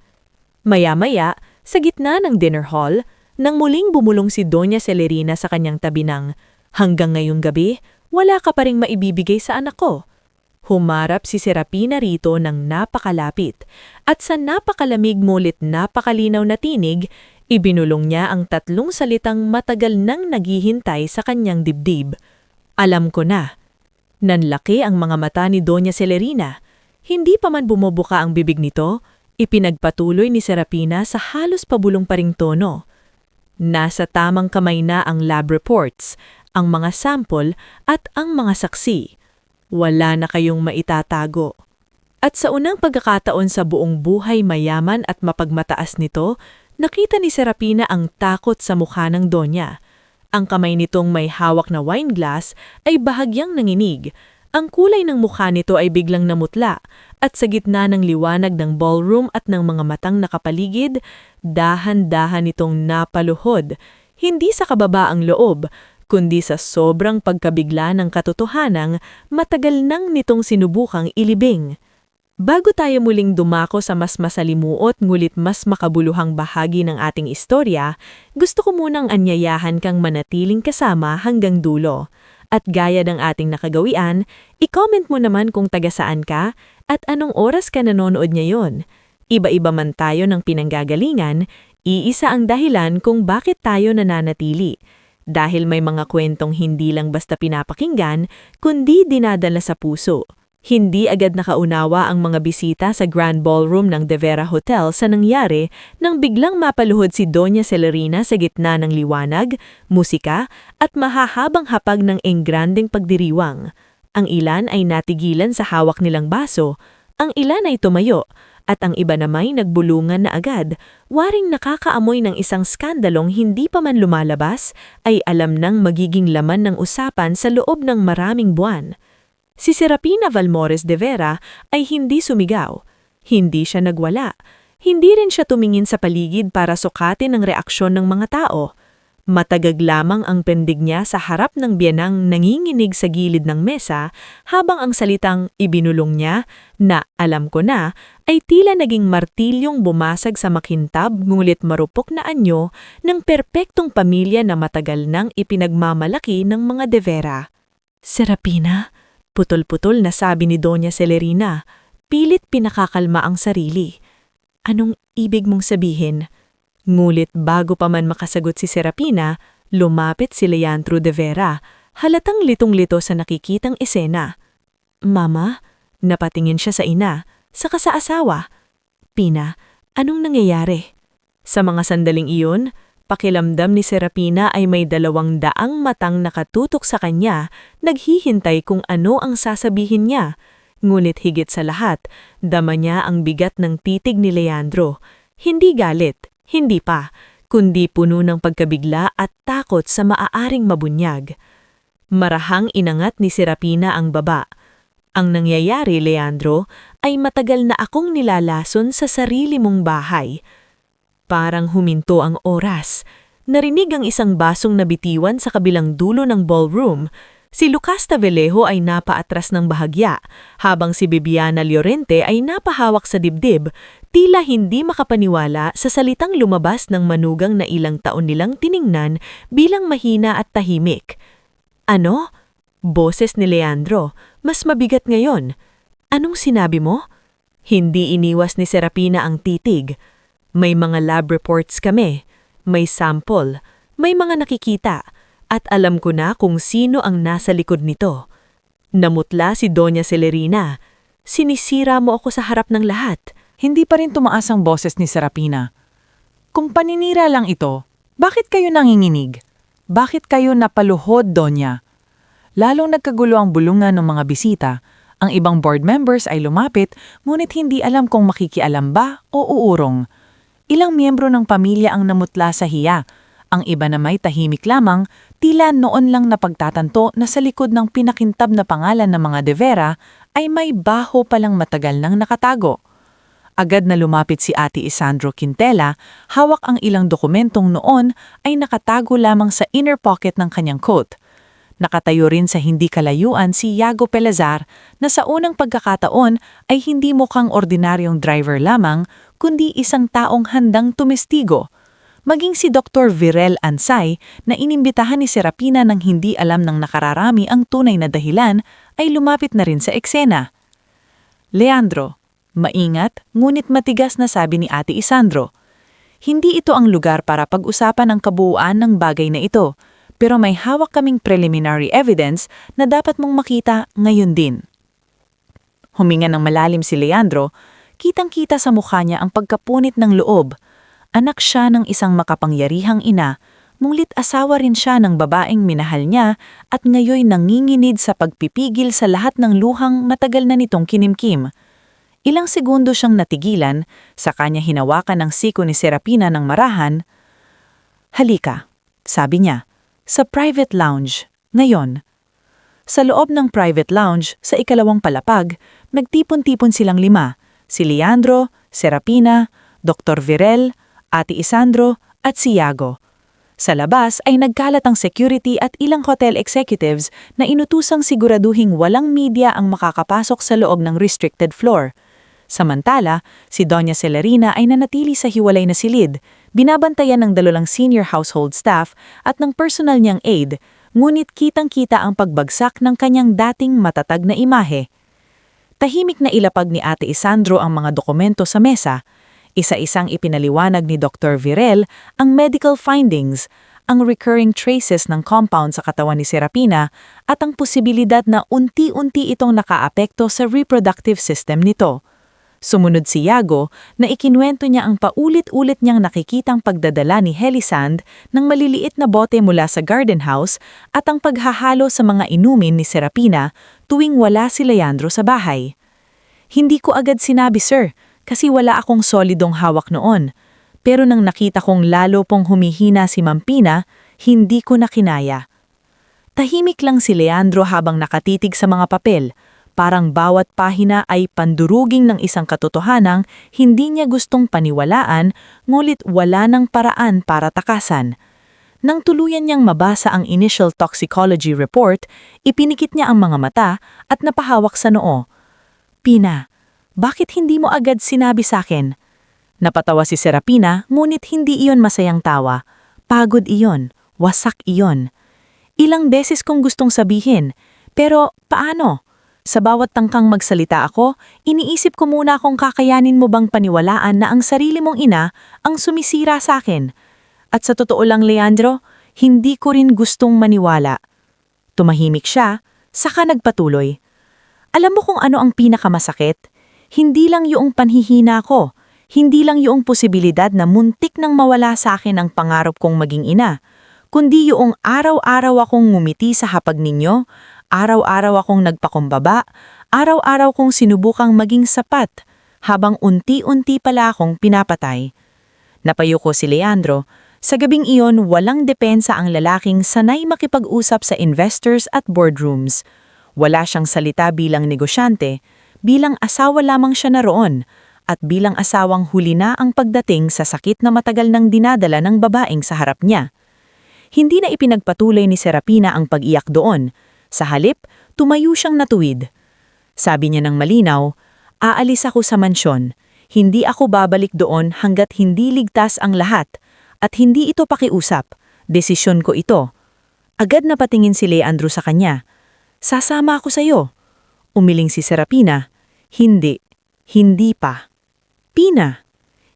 Maya-maya, sa gitna ng dinner hall, nang muling bumulong si Doña Celerina sa kanyang tabi ng, "Hanggang ngayong gabi, wala ka pa ring maibibigay sa anak ko." Humarap si Serapina rito ng napakalapit at sa napakalamig ngulit napakalinaw na tinig, ibinulong niya ang 3 salitang matagal nang naghihintay sa kanyang dibdib. "Alam ko na." Nanlaki ang mga mata ni Doña Celerina. Hindi pa man bumubuka ang bibig nito, ipinagpatuloy ni Serapina sa halos pabulong pa ring tono. "Nasa tamang kamay na ang lab reports, ang mga sample at ang mga saksi. Wala na kayong maitatago." At sa unang pagkakataon sa buong buhay mayaman at mapagmataas nito, nakita ni Serapina ang takot sa mukha ng Donya. Ang kamay nitong may hawak na wine glass ay bahagyang nanginig. Ang kulay ng mukha nito ay biglang namutla at sa gitna ng liwanag ng ballroom at ng mga matang nakapaligid, dahan-dahan itong napaluhod, hindi sa kababaang loob, kundi sa sobrang pagkabigla ng katotohanang matagal nang nitong sinubukang ilibing. Bago tayo muling dumako sa mas masalimuot ngulit mas makabuluhang bahagi ng ating istorya, gusto ko munang anyayahan kang manatiling kasama hanggang dulo. At gaya ng ating nakagawian, i-comment mo naman kung taga saan ka at anong oras ka nanonood ngayon. Iba-iba man tayo ng pinanggagalingan, iisa ang dahilan kung bakit tayo nananatili. Dahil may mga kwentong hindi lang basta pinapakinggan, kundi dinadala sa puso. Hindi agad nakaunawa ang mga bisita sa Grand Ballroom ng De Vera Hotel sa nangyari nang biglang mapaluhod si Doña Celerina sa gitna ng liwanag, musika at mahahabang hapag ng engrandeng pagdiriwang. Ang ilan ay natigilan sa hawak nilang baso, ang ilan ay tumayo, at ang iba namay nagbulungan na agad, waring nakakaamoy ng isang skandalong hindi pa man lumalabas ay alam nang magiging laman ng usapan sa loob ng maraming buwan. Si Serapina Valmores de Vera ay hindi sumigaw, hindi siya nagwala, hindi rin siya tumingin sa paligid para sukatin ang reaksyon ng mga tao. Matagag lamang ang pendig niya sa harap ng biyanang nanginginig sa gilid ng mesa habang ang salitang ibinulong niya na "alam ko na" ay tila naging martilyong bumasag sa makintab ngulit marupok na anyo ng perpektong pamilya na matagal nang ipinagmamalaki ng mga De Vera. "Serapina?" Putol-putol na sabi ni Doña Celerina, pilit pinakakalma ang sarili. "Anong ibig mong sabihin?" Ngulit bago pa man makasagot si Serapina, lumapit si Leandro de Vera, halatang litong-lito sa nakikitang esena. "Mama?" Napatingin siya sa ina, saka sa asawa. "Pina, anong nangyayari?" Sa mga sandaling iyon, pakilamdam ni Serapina ay may 200 matang nakatutok sa kanya, naghihintay kung ano ang sasabihin niya. Ngunit higit sa lahat, dama niya ang bigat ng titig ni Leandro. Hindi galit, hindi pa, kundi puno ng pagkabigla at takot sa maaaring mabunyag. Marahang inangat ni Serapina ang baba. "Ang nangyayari, Leandro, ay matagal na akong nilalason sa sarili mong bahay." Parang huminto ang oras. Narinig ang isang basong nabitiwan sa kabilang dulo ng ballroom. Si Lucas Tavellejo ay napaatras ng bahagya, habang si Bibiana Llorente ay napahawak sa dibdib, tila hindi makapaniwala sa salitang lumabas ng manugang na ilang taon nilang tiningnan bilang mahina at tahimik. "Ano?" Boses ni Leandro, mas mabigat ngayon. "Anong sinabi mo?" Hindi iniwas ni Serapina ang titig. "May mga lab reports kami, may sample, may mga nakikita, at alam ko na kung sino ang nasa likod nito." Namutla si Doña Celerina. "Sinisira mo ako sa harap ng lahat." Hindi pa rin tumaas ang boses ni Serapina. "Kung paninira lang ito, bakit kayo nanginginig? Bakit kayo napaluhod, Donya?" Lalong nagkagulo ang bulungan ng mga bisita. Ang ibang board members ay lumapit, ngunit hindi alam kung makikialam ba o uurong. Ilang miyembro ng pamilya ang namutla sa hiya. Ang iba na may tahimik lamang, tila noon lang napagtatanto na sa likod ng pinakintab na pangalan ng mga De Vera ay may baho palang matagal nang nakatago. Agad na lumapit si Ate Isandro Quintela, hawak ang ilang dokumentong noon ay nakatago lamang sa inner pocket ng kanyang coat. Nakatayo rin sa hindi kalayuan si Yago Pelazar na sa unang pagkakataon ay hindi mukhang ordinaryong driver lamang kundi isang taong handang tumestigo. Maging si Dr. Virel Ansay na inimbitahan ni Serapina nang hindi alam ng nakararami ang tunay na dahilan ay lumapit na rin sa eksena. Leandro, maingat ngunit matigas na sabi ni Ate Isandro. Hindi ito ang lugar para pag-usapan ang kabuuan ng bagay na ito. Pero may hawak kaming preliminary evidence na dapat mong makita ngayon din. Huminga ng malalim si Leandro, kitang-kita sa mukha niya ang pagkapunit ng loob. Anak siya ng isang makapangyarihang ina, ngunit asawa rin siya ng babaeng minahal niya at ngayoy nanginginid sa pagpipigil sa lahat ng luhang matagal na nitong kinimkim. Ilang segundo siyang natigilan, sa kanya hinawakan ng siko ni Serapina ng marahan. "Halika," sabi niya. Sa private lounge, ngayon. Sa loob ng private lounge, sa ikalawang palapag, nagtipon-tipon silang 5, si Leandro, Serapina, Dr. Virel, Ate Isandro at si Yago. Sa labas ay nagkalat ang security at ilang hotel executives na inutusang siguraduhing walang media ang makakapasok sa loob ng restricted floor. Samantala, si Doña Celerina ay nanatili sa hiwalay na silid, binabantayan ng 2 senior household staff at ng personal niyang aide, ngunit kitang-kita ang pagbagsak ng kanyang dating matatag na imahe. Tahimik na ilapag ni Ate Isandro ang mga dokumento sa mesa. Isa-isang ipinaliwanag ni Dr. Virel ang medical findings, ang recurring traces ng compound sa katawan ni Serapina at ang posibilidad na unti-unti itong nakaapekto sa reproductive system nito. Sumunod si Yago na ikinuwento niya ang paulit-ulit niyang nakikitang pagdadala ni Helisand ng maliliit na bote mula sa garden house at ang paghahalo sa mga inumin ni Serapina tuwing wala si Leandro sa bahay. "Hindi ko agad sinabi, sir, kasi wala akong solidong hawak noon. Pero nang nakita kong lalo pong humihina si Mampina, hindi ko na kinaya." Tahimik lang si Leandro habang nakatitig sa mga papel. Parang bawat pahina ay panduruging ng isang katotohanang hindi niya gustong paniwalaan, ngulit wala ng paraan para takasan. Nang tuluyan niyang mabasa ang initial toxicology report, ipinikit niya ang mga mata at napahawak sa noo. "Pina, bakit hindi mo agad sinabi sa akin?" Napatawa si Serapina, ngunit hindi iyon masayang tawa. Pagod iyon, wasak iyon. "Ilang beses kong gustong sabihin, pero paano? Sa bawat tangkang magsalita ako, iniisip ko muna kung kakayanin mo bang paniwalaan na ang sarili mong ina ang sumisira sa akin. At sa totoo lang, Leandro, hindi ko rin gustong maniwala." Tumahimik siya, saka nagpatuloy. "Alam mo kung ano ang pinakamasakit? Hindi lang yung panhihina ko, hindi lang yung posibilidad na muntik nang mawala sa akin ang pangarap kong maging ina, kundi yung araw-araw akong ngumiti sa hapag ninyo, araw-araw akong nagpakumbaba, araw-araw kong sinubukang maging sapat, habang unti-unti pala akong pinapatay." Napayuko si Leandro. Sa gabing iyon, walang depensa ang lalaking sanay makipag-usap sa investors at boardrooms. Wala siyang salita bilang negosyante, bilang asawa lamang siya naroon, at bilang asawang huli na ang pagdating sa sakit na matagal nang dinadala ng babaeng sa harap niya. Hindi na ipinagpatuloy ni Serapina ang pag-iyak doon. Sa halip, tumayo siyang natuwid. Sabi niya ng malinaw, "Aalis ako sa mansyon. Hindi ako babalik doon hanggat hindi ligtas ang lahat. At hindi ito pakiusap. Desisyon ko ito." Agad na patingin si Leandro sa kanya. "Sasama ako sa'yo." Umiling si Serapina. "Hindi. Hindi pa." "Pina."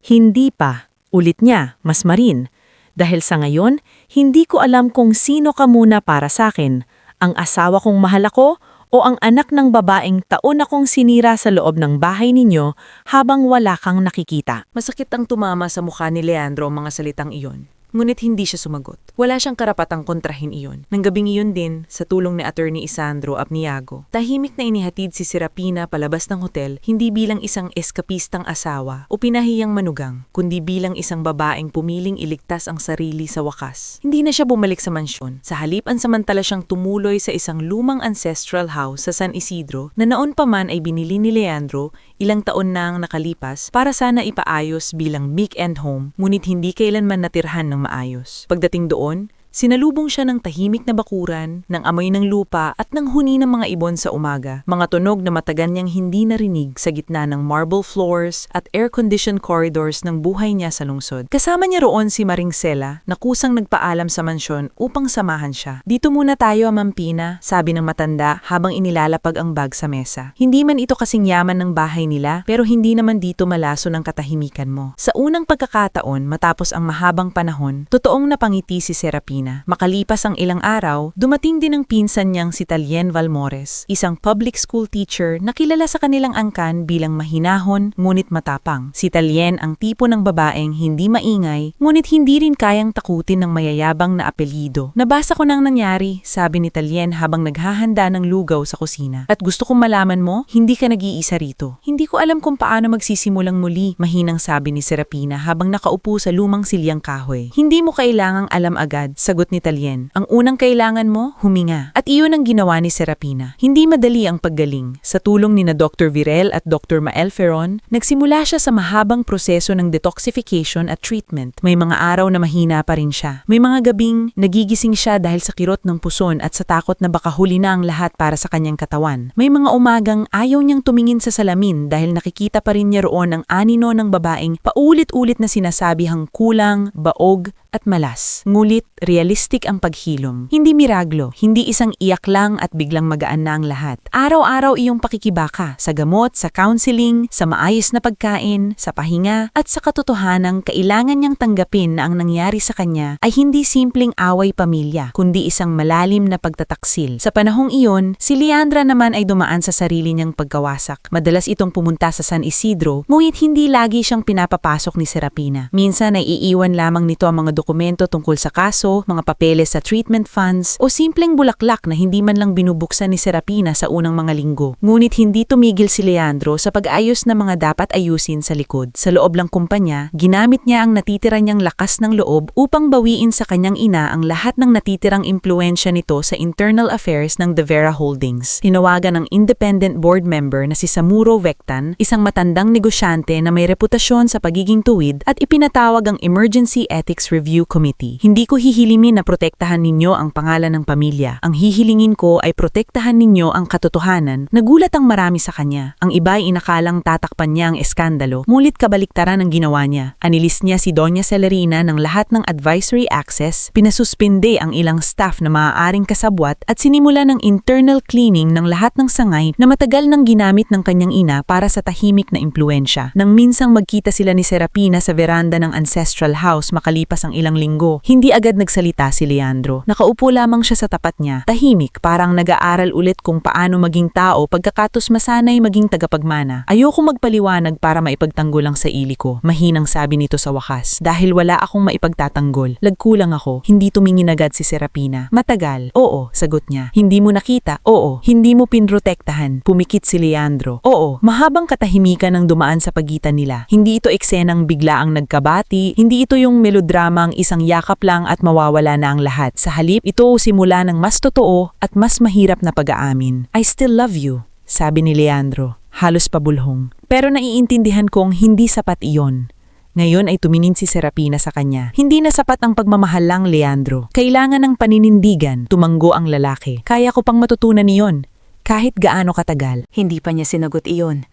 "Hindi pa." Ulit niya, mas marin. "Dahil sa ngayon, hindi ko alam kung sino ka muna para sa akin. Ang asawa kong mahal ako o ang anak ng babaeng taon akong sinira sa loob ng bahay ninyo habang wala kang nakikita." Masakit ang tumama sa mukha ni Leandro ang mga salitang iyon. Ngunit hindi siya sumagot. Wala siyang karapatang kontrahin iyon. Nang gabing iyon din, sa tulong ni Attorney Isandro Apniago, tahimik na inihatid si Serapina palabas ng hotel, hindi bilang isang eskapistang asawa o pinahiyang manugang, kundi bilang isang babaeng pumiling iligtas ang sarili sa wakas. Hindi na siya bumalik sa mansyon. Sa halip, samantala siyang tumuloy sa isang lumang ancestral house sa San Isidro na noon pa man ay binili ni Leandro ilang taon na ang nakalipas para sana ipaayos bilang weekend home, ngunit hindi kailanman natirhan ng maayos. Pagdating doon, Sinalubong siya ng tahimik na bakuran, ng amoy ng lupa at ng huni ng mga ibon sa umaga. Mga tunog na matagal niyang hindi narinig sa gitna ng marble floors at air-conditioned corridors ng buhay niya sa lungsod. Kasama niya roon si Maring Sela na kusang nagpaalam sa mansyon upang samahan siya. Dito muna tayo, Ma'am Pina, sabi ng matanda habang inilalapag ang bag sa mesa. Hindi man ito kasing yaman ng bahay nila, pero hindi naman dito malaso ng katahimikan mo. Sa unang pagkakataon, matapos ang mahabang panahon, totoong napangiti si Serapina. Makalipas ang ilang araw, dumating din ang pinsan niyang si Talien Valmores, isang public school teacher na kilala sa kanilang angkan bilang mahinahon ngunit matapang. Si Talien ang tipo ng babaeng hindi maingay, ngunit hindi rin kayang takutin ng mayayabang na apelyido. Nabasa ko nang nangyari, sabi ni Talien habang naghahanda ng lugaw sa kusina. At gusto kong malaman mo, hindi ka nag-iisa rito. Hindi ko alam kung paano magsisimulang muli, mahinang sabi ni Serapina habang nakaupo sa lumang silyang kahoy. Hindi mo kailangang alam agad, sagot ni Talien. Ang unang kailangan mo, huminga. At iyon ang ginawa ni Serapina. Hindi madali ang paggaling. Sa tulong ni na Dr. Virel at Dr. Mael Ferron, nagsimula siya sa mahabang proseso ng detoxification at treatment. May mga araw na mahina pa rin siya. May mga gabing nagigising siya dahil sa kirot ng puson at sa takot na baka huli na ang lahat para sa kanyang katawan. May mga umagang ayaw niyang tumingin sa salamin dahil nakikita pa rin niya roon ang anino ng babaeng paulit-ulit na sinasabihang kulang, baog, at malas. Ngulit, realistic ang paghilom. Hindi miraglo, hindi isang iyak lang at biglang magaan na ang lahat. Araw-araw iyong pakikibaka sa gamot, sa counseling, sa maayos na pagkain, sa pahinga, at sa katotohanang kailangan niyang tanggapin na ang nangyari sa kanya ay hindi simpleng away pamilya, kundi isang malalim na pagtataksil. Sa panahong iyon, si Leandra naman ay dumaan sa sarili niyang pagkawasak. Madalas itong pumunta sa San Isidro, ngunit hindi lagi siyang pinapapasok ni Serapina. Minsan ay iiwan lamang nito ang mga dokumento tungkol sa kaso, mga papeles sa treatment funds, o simpleng bulaklak na hindi man lang binubuksan ni Serapina sa unang mga linggo. Ngunit hindi tumigil si Leandro sa pag-ayos na mga dapat ayusin sa likod. Sa loob ng kumpanya, ginamit niya ang natitira niyang lakas ng loob upang bawiin sa kanyang ina ang lahat ng natitirang impluensya nito sa internal affairs ng De Vera Holdings. Tinawagan ng independent board member na si Samuro Vectan, isang matandang negosyante na may reputasyon sa pagiging tuwid, at ipinatawag ang Emergency Ethics Review Committee. Hindi ko hihilimin na protektahan ninyo ang pangalan ng pamilya. Ang hihilingin ko ay protektahan ninyo ang katotohanan. Nagulat ang marami sa kanya. Ang iba ay inakalang tatakpan niya ang eskandalo, ngunit kabaliktaran ang ginawa niya. Anilis niya si Doña Celerina ng lahat ng advisory access, pinasuspinde ang ilang staff na maaaring kasabwat at sinimula ng internal cleaning ng lahat ng sangay na matagal nang ginamit ng kanyang ina para sa tahimik na impluensya. Nang minsang magkita sila ni Serapina sa veranda ng ancestral house makalipas ang ilang linggo, hindi agad nagsalita si Leandro. Nakaupo lamang siya sa tapat niya, tahimik, parang nag-aaral ulit kung paano maging tao pagkakatos masanay maging tagapagmana. Ayoko magpaliwanag para maipagtanggol ang saili ko, mahinang sabi nito sa wakas. Dahil wala akong maipagtatanggol. Lagkulang ako, hindi tumingin agad si Serapina. Matagal, oo, sagot niya. Hindi mo nakita, oo. Hindi mo pinrotektahan, pumikit si Leandro. Oo, mahabang katahimikan ang dumaan sa pagitan nila. Hindi ito eksenang biglaang nagkabati, hindi ito yung melodramang isang yakap lang at mawawala na ang lahat. Sa halip, ito simula ng mas totoo at mas mahirap na pag-aamin. I still love you, sabi ni Leandro, halos pabulhong. Pero naiintindihan kong hindi sapat iyon. Ngayon ay tumingin si Serapina sa kanya. Hindi na sapat ang pagmamahal lang, Leandro. Kailangan ng paninindigan, tumanggo ang lalaki. Kaya ko pang matutunan iyon, kahit gaano katagal. Hindi pa niya sinagot iyon.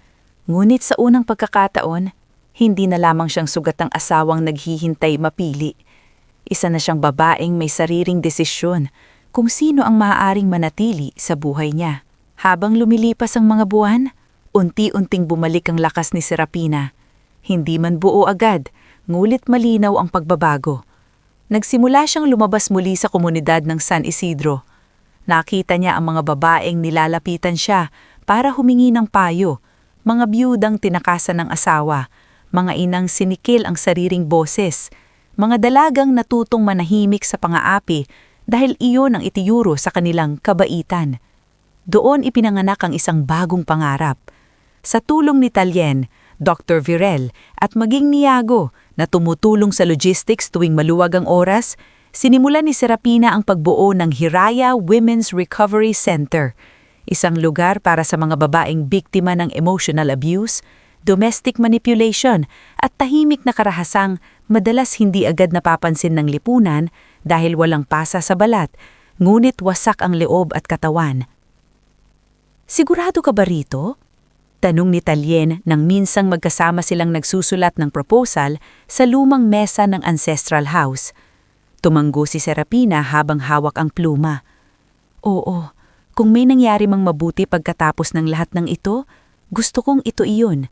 Ngunit sa unang pagkakataon, hindi na lamang siyang sugat ng asawang naghihintay mapili. Isa na siyang babaeng may sariling desisyon kung sino ang maaaring manatili sa buhay niya. Habang lumilipas ang mga buwan, unti-unting bumalik ang lakas ni Serapina. Hindi man buo agad, ngulit malinaw ang pagbabago. Nagsimula siyang lumabas muli sa komunidad ng San Isidro. Nakita niya ang mga babaeng nilalapitan siya para humingi ng payo, mga biyudang tinakasan ng asawa, mga inang sinikil ang sariling boses, mga dalagang natutong manahimik sa pangaapi dahil iyon ang itiyuro sa kanilang kabaitan. Doon ipinanganak ang isang bagong pangarap. Sa tulong ni Talien, Dr. Virel at maging ni Iago na tumutulong sa logistics tuwing maluwag ang oras, sinimulan ni Serapina ang pagbuo ng Hiraya Women's Recovery Center, isang lugar para sa mga babaeng biktima ng emotional abuse, domestic manipulation at tahimik na karahasang madalas hindi agad napapansin ng lipunan dahil walang pasa sa balat, ngunit wasak ang loob at katawan. Sigurado ka ba rito? Tanong ni Talien nang minsang magkasama silang nagsusulat ng proposal sa lumang mesa ng ancestral house. Tumanggo si Serapina habang hawak ang pluma. Oo, kung may nangyari mang mabuti pagkatapos ng lahat ng ito, gusto kong ito iyon.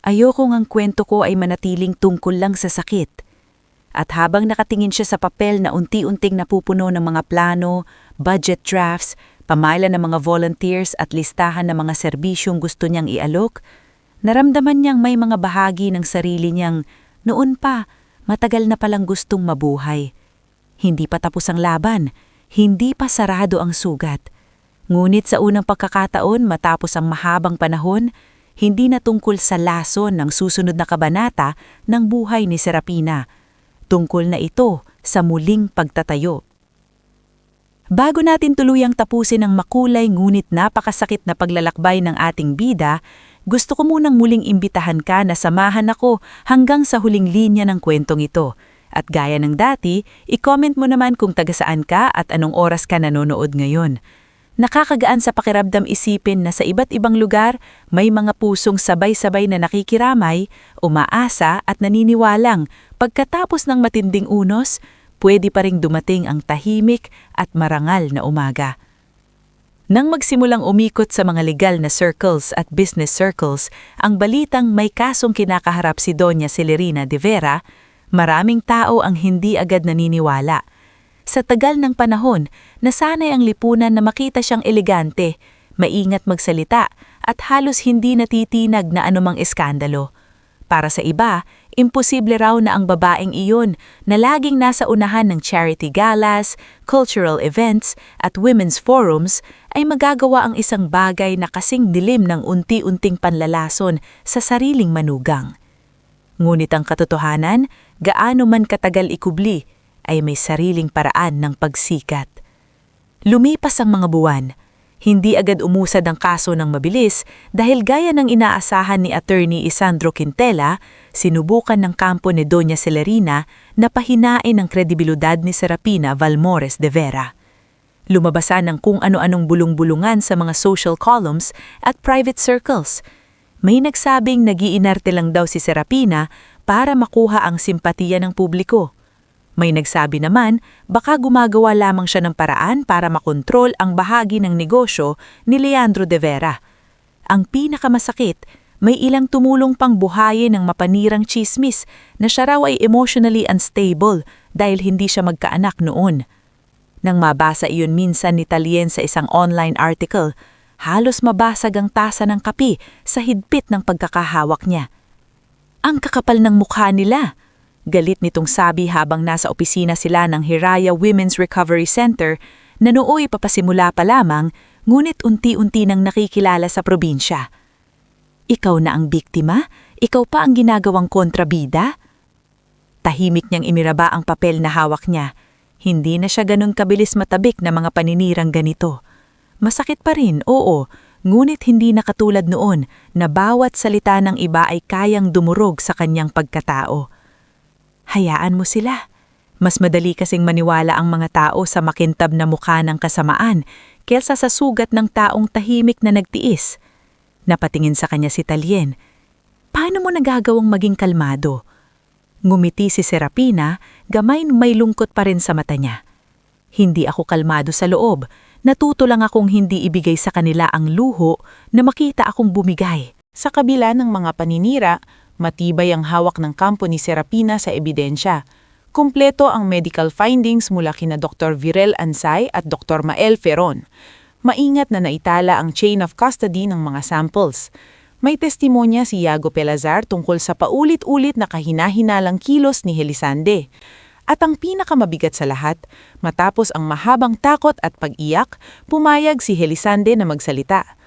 Ayokong ang kwento ko ay manatiling tungkol lang sa sakit. At habang nakatingin siya sa papel na unti-unting napupuno ng mga plano, budget drafts, pamaila ng mga volunteers at listahan ng mga serbisyong gusto niyang ialok, naramdaman niyang may mga bahagi ng sarili niyang noon pa, matagal na palang gustong mabuhay. Hindi pa tapos ang laban, hindi pa sarado ang sugat. Ngunit sa unang pagkakataon matapos ang mahabang panahon, hindi na tungkol sa lason ng susunod na kabanata ng buhay ni Serapina. Tungkol na ito sa muling pagtatayo. Bago natin tuluyang tapusin ang makulay ngunit napakasakit na paglalakbay ng ating bida, gusto ko munang muling imbitahan ka na samahan ako hanggang sa huling linya ng kwentong ito. At gaya ng dati, i-comment mo naman kung taga saan ka at anong oras ka nanonood ngayon. Nakakagaan sa pakiramdam isipin na sa iba't ibang lugar, may mga pusong sabay-sabay na nakikiramay, umaasa at naniniwalang pagkatapos ng matinding unos, pwede pa ring dumating ang tahimik at marangal na umaga. Nang magsimulang umikot sa mga legal na circles at business circles, ang balitang may kasong kinakaharap si Doña Celerina de Vera, maraming tao ang hindi agad naniniwala. Sa tagal ng panahon, nasanay ang lipunan na makita siyang elegante, maingat magsalita at halos hindi natitinag na anumang eskandalo. Para sa iba, imposible raw na ang babaeng iyon na laging nasa unahan ng charity galas, cultural events at women's forums ay magagawa ang isang bagay na kasing dilim ng unti-unting panlalason sa sariling manugang. Ngunit ang katotohanan, gaano man katagal ikubli, ay may sariling paraan ng pagsikat. Lumipas ang mga buwan. Hindi agad umusad ang kaso ng mabilis dahil gaya ng inaasahan ni Attorney Isandro Quintela, sinubukan ng kampo ni Doña Celerina na pahinain ang kredibilidad ni Serapina Valmores de Vera. Lumabasan ng kung ano-anong bulong-bulungan sa mga social columns at private circles. May nagsabing nag-iinarte lang daw si Serapina para makuha ang simpatiya ng publiko. May nagsabi naman, baka gumagawa lamang siya ng paraan para makontrol ang bahagi ng negosyo ni Leandro de Vera. Ang pinakamasakit, may ilang tumulong pang buhayin ng mapanirang chismis na siya raw ay emotionally unstable dahil hindi siya magkaanak noon. Nang mabasa iyon minsan ni Talien sa isang online article, halos mabasag ang tasa ng kape sa higpit ng pagkakahawak niya. Ang kakapal ng mukha nila! Galit nitong sabi habang nasa opisina sila ng Hiraya Women's Recovery Center na nooy papasimula pa lamang ngunit unti-unti nang nakikilala sa probinsya. Ikaw na ang biktima? Ikaw pa ang ginagawang kontrabida? Tahimik niyang imiraba ang papel na hawak niya. Hindi na siya ganun kabilis matabik na mga paninirang ganito. Masakit pa rin, oo, ngunit hindi na katulad noon na bawat salita ng iba ay kayang dumurog sa kanyang pagkatao. Hayaan mo sila. Mas madali kasing maniwala ang mga tao sa makintab na mukha ng kasamaan kaysa sa sugat ng taong tahimik na nagtiis. Napatingin sa kanya si Talien. Paano mo nagagawang maging kalmado? Ngumiti si Serapina, gamay may lungkot pa rin sa mata niya. Hindi ako kalmado sa loob. Natuto lang akong hindi ibigay sa kanila ang luho na makita akong bumigay. Sa kabila ng mga paninira, matibay ang hawak ng kampo ni Serapina sa ebidensya. Kumpleto ang medical findings mula kina Dr. Virel Ansay at Dr. Mael Ferron. Maingat na naitala ang chain of custody ng mga samples. May testimonya si Yago Pelazar tungkol sa paulit-ulit na kahina-hinalang kilos ni Helisande. At ang pinakamabigat sa lahat, matapos ang mahabang takot at pag-iyak, pumayag si Helisande na magsalita.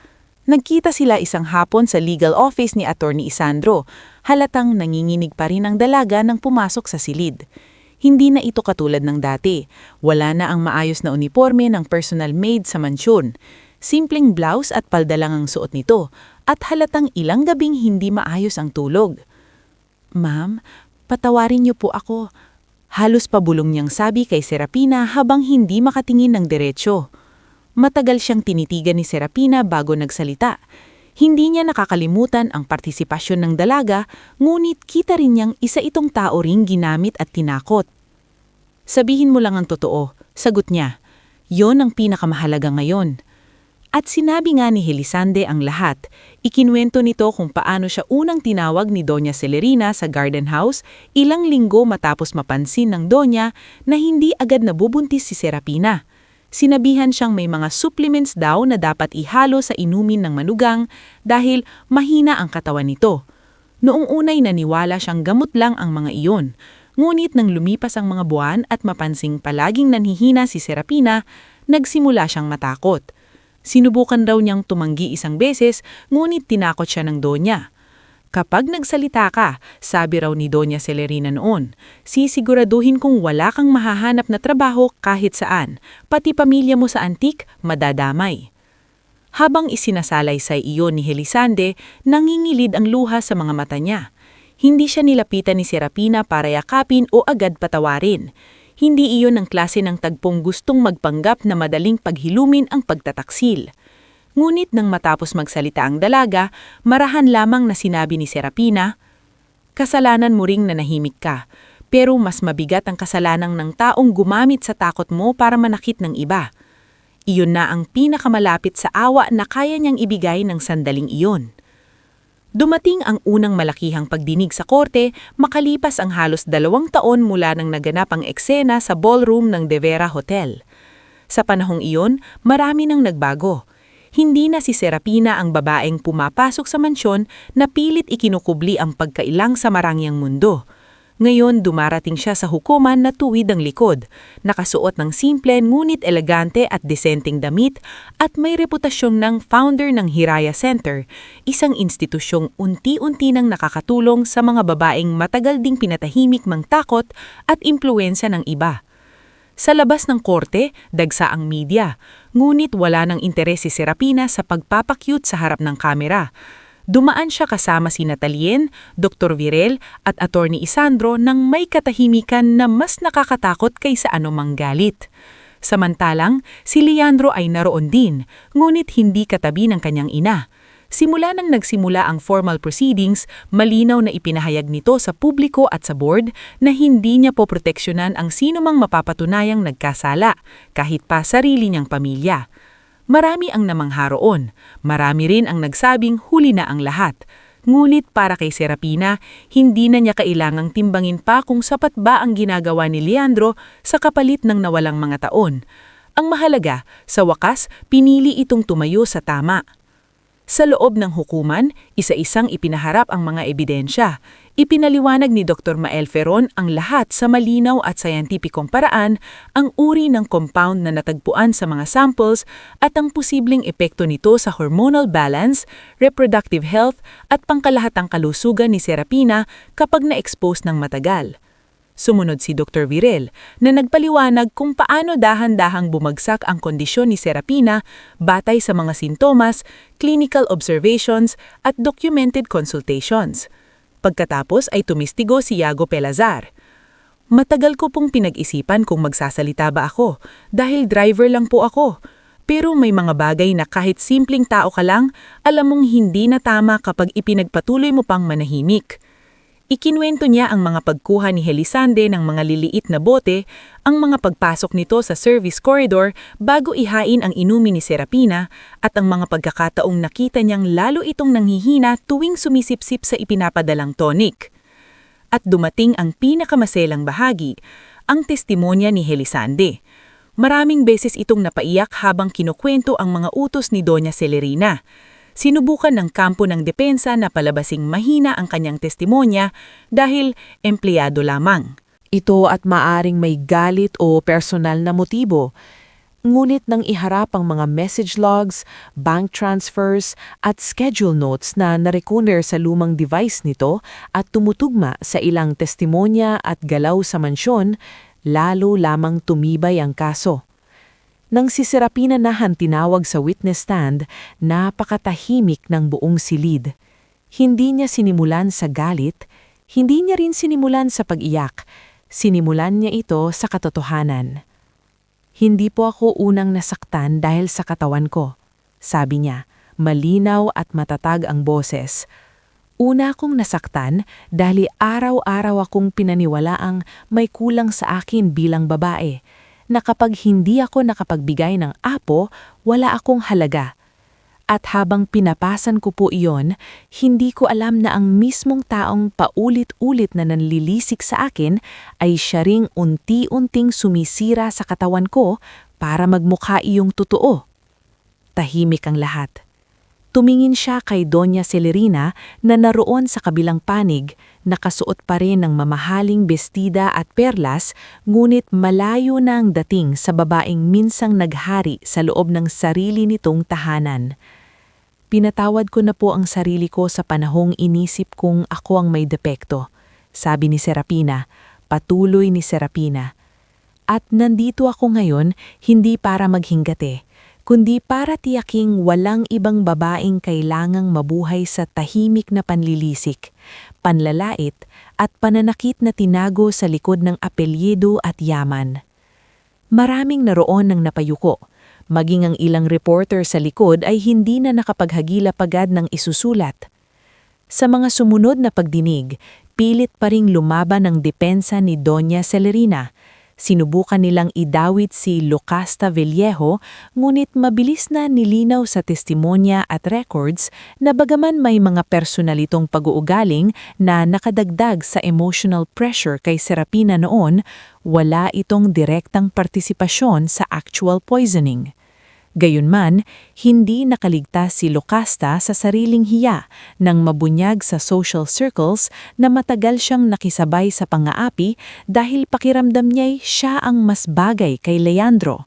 Nagkita sila isang hapon sa legal office ni Attorney Isandro, halatang nanginginig pa rin ang dalaga nang pumasok sa silid. Hindi na ito katulad ng dati. Wala na ang maayos na uniforme ng personal maid sa mansyon. Simpleng blouse at palda lang ang suot nito, at halatang ilang gabing hindi maayos ang tulog. "Ma'am, patawarin niyo po ako." Halos pabulong niyang sabi kay Serapina habang hindi makatingin ng diretsyo. Matagal siyang tinitigan ni Serapina bago nagsalita. Hindi niya nakakalimutan ang partisipasyon ng dalaga, ngunit kita rin niyang isa itong tao ring ginamit at tinakot. "Sabihin mo lang ang totoo," sagot niya. "Yon ang pinakamahalaga ngayon." At sinabi nga ni Helisande ang lahat. Ikinwento nito kung paano siya unang tinawag ni Doña Celerina sa garden house ilang linggo matapos mapansin ng Doña na hindi agad nabubuntis si Serapina. Sinabihan siyang may mga supplements daw na dapat ihalo sa inumin ng manugang dahil mahina ang katawan nito. Noong unay naniwala siyang gamot lang ang mga iyon. Ngunit nang lumipas ang mga buwan at mapansing palaging nanhihina si Serapina, nagsimula siyang matakot. Sinubukan raw niyang tumanggi isang beses, ngunit tinakot siya ng Doña. "Kapag nagsalita ka," sabi raw ni Doña Celerina noon, "sisiguraduhin kong wala kang mahahanap na trabaho kahit saan, pati pamilya mo sa antik, madadamay." Habang isinasalaysay iyon ni Helisande, nangingilid ang luha sa mga mata niya. Hindi siya nilapitan ni Serapina para yakapin o agad patawarin. Hindi iyon ang klase ng tagpong gustong magpanggap na madaling paghilumin ang pagtataksil. Ngunit nang matapos magsalita ang dalaga, marahan lamang na sinabi ni Serapina, "Kasalanan mo ring nanahimik ka, pero mas mabigat ang kasalanan ng taong gumamit sa takot mo para manakit ng iba. Iyon na ang pinakamalapit sa awa na kaya niyang ibigay ng sandaling iyon." Dumating ang unang malakihang pagdinig sa korte makalipas ang halos 2 taon mula nang naganap ang eksena sa ballroom ng De Vera Hotel. Sa panahong iyon, marami nang nagbago. Hindi na si Serapina ang babaeng pumapasok sa mansyon na pilit ikinukubli ang pagkailang sa marangyang mundo. Ngayon dumarating siya sa hukuman na tuwid ang likod, nakasuot ng simple ngunit elegante at disenteng damit at may reputasyon ng founder ng Hiraya Center, isang institusyong unti-unti nang nakakatulong sa mga babaeng matagal ding pinatahimik mang takot at impluwensya ng iba. Sa labas ng korte, dagsa ang media, ngunit wala ng interes si Serapina sa pagpapakyut sa harap ng kamera. Dumaan siya kasama si Natalien, Dr. Virel at Attorney Isandro nang may katahimikan na mas nakakatakot kaysa anumang galit. Samantalang, si Leandro ay naroon din, ngunit hindi katabi ng kanyang ina. Simula nang nagsimula ang formal proceedings, malinaw na ipinahayag nito sa publiko at sa board na hindi niya poproteksyonan ang sinumang mapapatunayang nagkasala, kahit pa sarili niyang pamilya. Marami ang namangha roon. Marami rin ang nagsabing huli na ang lahat. Ngunit para kay Serapina, hindi na niya kailangang timbangin pa kung sapat ba ang ginagawa ni Leandro sa kapalit ng nawalang mga taon. Ang mahalaga, sa wakas, pinili itong tumayo sa tama. Sa loob ng hukuman, isa-isang ipinaharap ang mga ebidensya. Ipinaliwanag ni Dr. Mael Ferron ang lahat sa malinaw at sayantipikong paraan, ang uri ng compound na natagpuan sa mga samples at ang posibleng epekto nito sa hormonal balance, reproductive health at pangkalahatang kalusugan ni Serapina kapag na-expose ng matagal. Sumunod si Dr. Virel na nagpaliwanag kung paano dahan-dahang bumagsak ang kondisyon ni Serapina batay sa mga sintomas, clinical observations at documented consultations. Pagkatapos ay tumistigo si Yago Pelazar. "Matagal ko pong pinag-isipan kung magsasalita ba ako dahil driver lang po ako. Pero may mga bagay na kahit simpleng tao ka lang, alam mong hindi na tama kapag ipinagpatuloy mo pang manahimik." Ikinwento niya ang mga pagkuha ni Helisande ng mga liliit na bote, ang mga pagpasok nito sa service corridor bago ihain ang inumin ni Serapina at ang mga pagkakataong nakita niyang lalo itong nanghihina tuwing sumisipsip sa ipinapadalang tonic. At dumating ang pinakamaselang bahagi, ang testimonya ni Helisande. Maraming beses itong napaiyak habang kinukwento ang mga utos ni Doña Celerina. Sinubukan ng kampo ng depensa na palabasing mahina ang kanyang testimonya dahil empleyado lamang. Ito at maaring may galit o personal na motibo. Ngunit nang iharap ang mga message logs, bank transfers at schedule notes na narekuner sa lumang device nito at tumutugma sa ilang testimonya at galaw sa mansyon, lalo lamang tumibay ang kaso. Nang si Serapina Nahan tinawag sa witness stand, napakatahimik ng buong silid. Hindi niya sinimulan sa galit, hindi niya rin sinimulan sa pag-iyak. Sinimulan niya ito sa katotohanan. Hindi po ako unang nasaktan dahil sa katawan ko, sabi niya, malinaw at matatag ang boses. Una akong nasaktan dahil araw-araw akong pinaniwalaang may kulang sa akin bilang babae, na kapag hindi ako nakapagbigay ng apo, wala akong halaga. At habang pinapasan ko po iyon, hindi ko alam na ang mismong taong paulit-ulit na nanlilisik sa akin ay siya ring unti-unting sumisira sa katawan ko para magmukha iyong totoo. Tahimik ang lahat. Tumingin siya kay Doña Celerina na naroon sa kabilang panig, nakasuot pa rin ng mamahaling bestida at perlas, ngunit malayo na ang dating sa babaeng minsang naghari sa loob ng sarili nitong tahanan. Pinatawad ko na po ang sarili ko sa panahong inisip kong ako ang may depekto, sabi ni Serapina, patuloy ni Serapina. At nandito ako ngayon hindi para maghingate, kundi para tiyaking walang ibang babaeng kailangang mabuhay sa tahimik na panlilisik, panlalait at pananakit na tinago sa likod ng apelyido at yaman. Maraming naroon ng napayuko, maging ang ilang reporter sa likod ay hindi na nakapaghagilap agad ng isusulat. Sa mga sumunod na pagdinig, pilit pa ring lumaban ang depensa ni Doña Celerina. Sinubukan nilang idawit si Lucasta Vallejo, ngunit mabilis na nilinaw sa testimonya at records na bagaman may mga personalitong pag-uugaling na nakadagdag sa emotional pressure kay Serapina noon, wala itong direktang partisipasyon sa actual poisoning. Gayunman, hindi nakaligtas si Lucasta sa sariling hiya nang mabunyag sa social circles na matagal siyang nakisabay sa pang-aapi dahil pakiramdam niya'y siya ang mas bagay kay Leandro.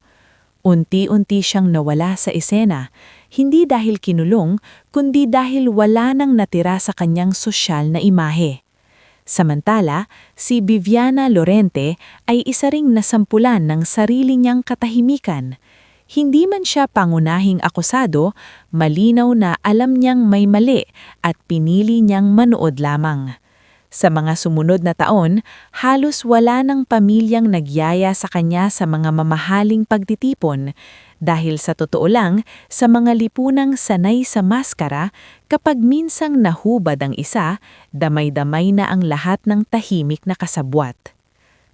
Unti-unti siyang nawala sa eksena, hindi dahil kinulong, kundi dahil wala nang natira sa kanyang sosyal na imahe. Samantala, si Viviana Lorente ay isa ring nasampulan ng sarili niyang katahimikan. Hindi man siya pangunahing akusado, malinaw na alam niyang may mali at pinili niyang manood lamang. Sa mga sumunod na taon, halos wala ng pamilyang nagyaya sa kanya sa mga mamahaling pagtitipon dahil sa totoo lang, sa mga lipunang sanay sa maskara, kapag minsang nahubad ang isa, damay-damay na ang lahat ng tahimik na kasabwat.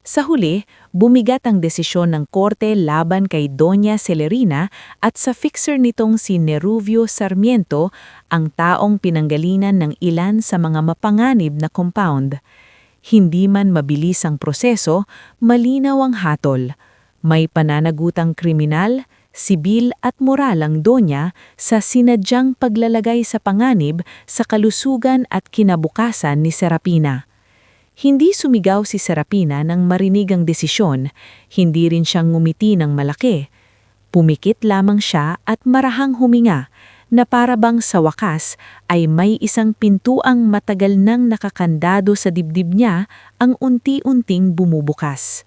Sa huli, bumigat ang desisyon ng korte laban kay Doña Celerina at sa fixer nitong si Neruvio Sarmiento, ang taong pinanggalinan ng ilan sa mga mapanganib na compound. Hindi man mabilis ang proseso, malinaw ang hatol. May pananagutang kriminal, sibil at moral ang Doña sa sinadyang paglalagay sa panganib sa kalusugan at kinabukasan ni Serapina. Hindi sumigaw si Serapina nang marinig ang desisyon, hindi rin siyang ngumiti ng malaki. Pumikit lamang siya at marahang huminga, na para bang sa wakas ay may isang pintuang matagal nang nakakandado sa dibdib niya ang unti-unting bumubukas.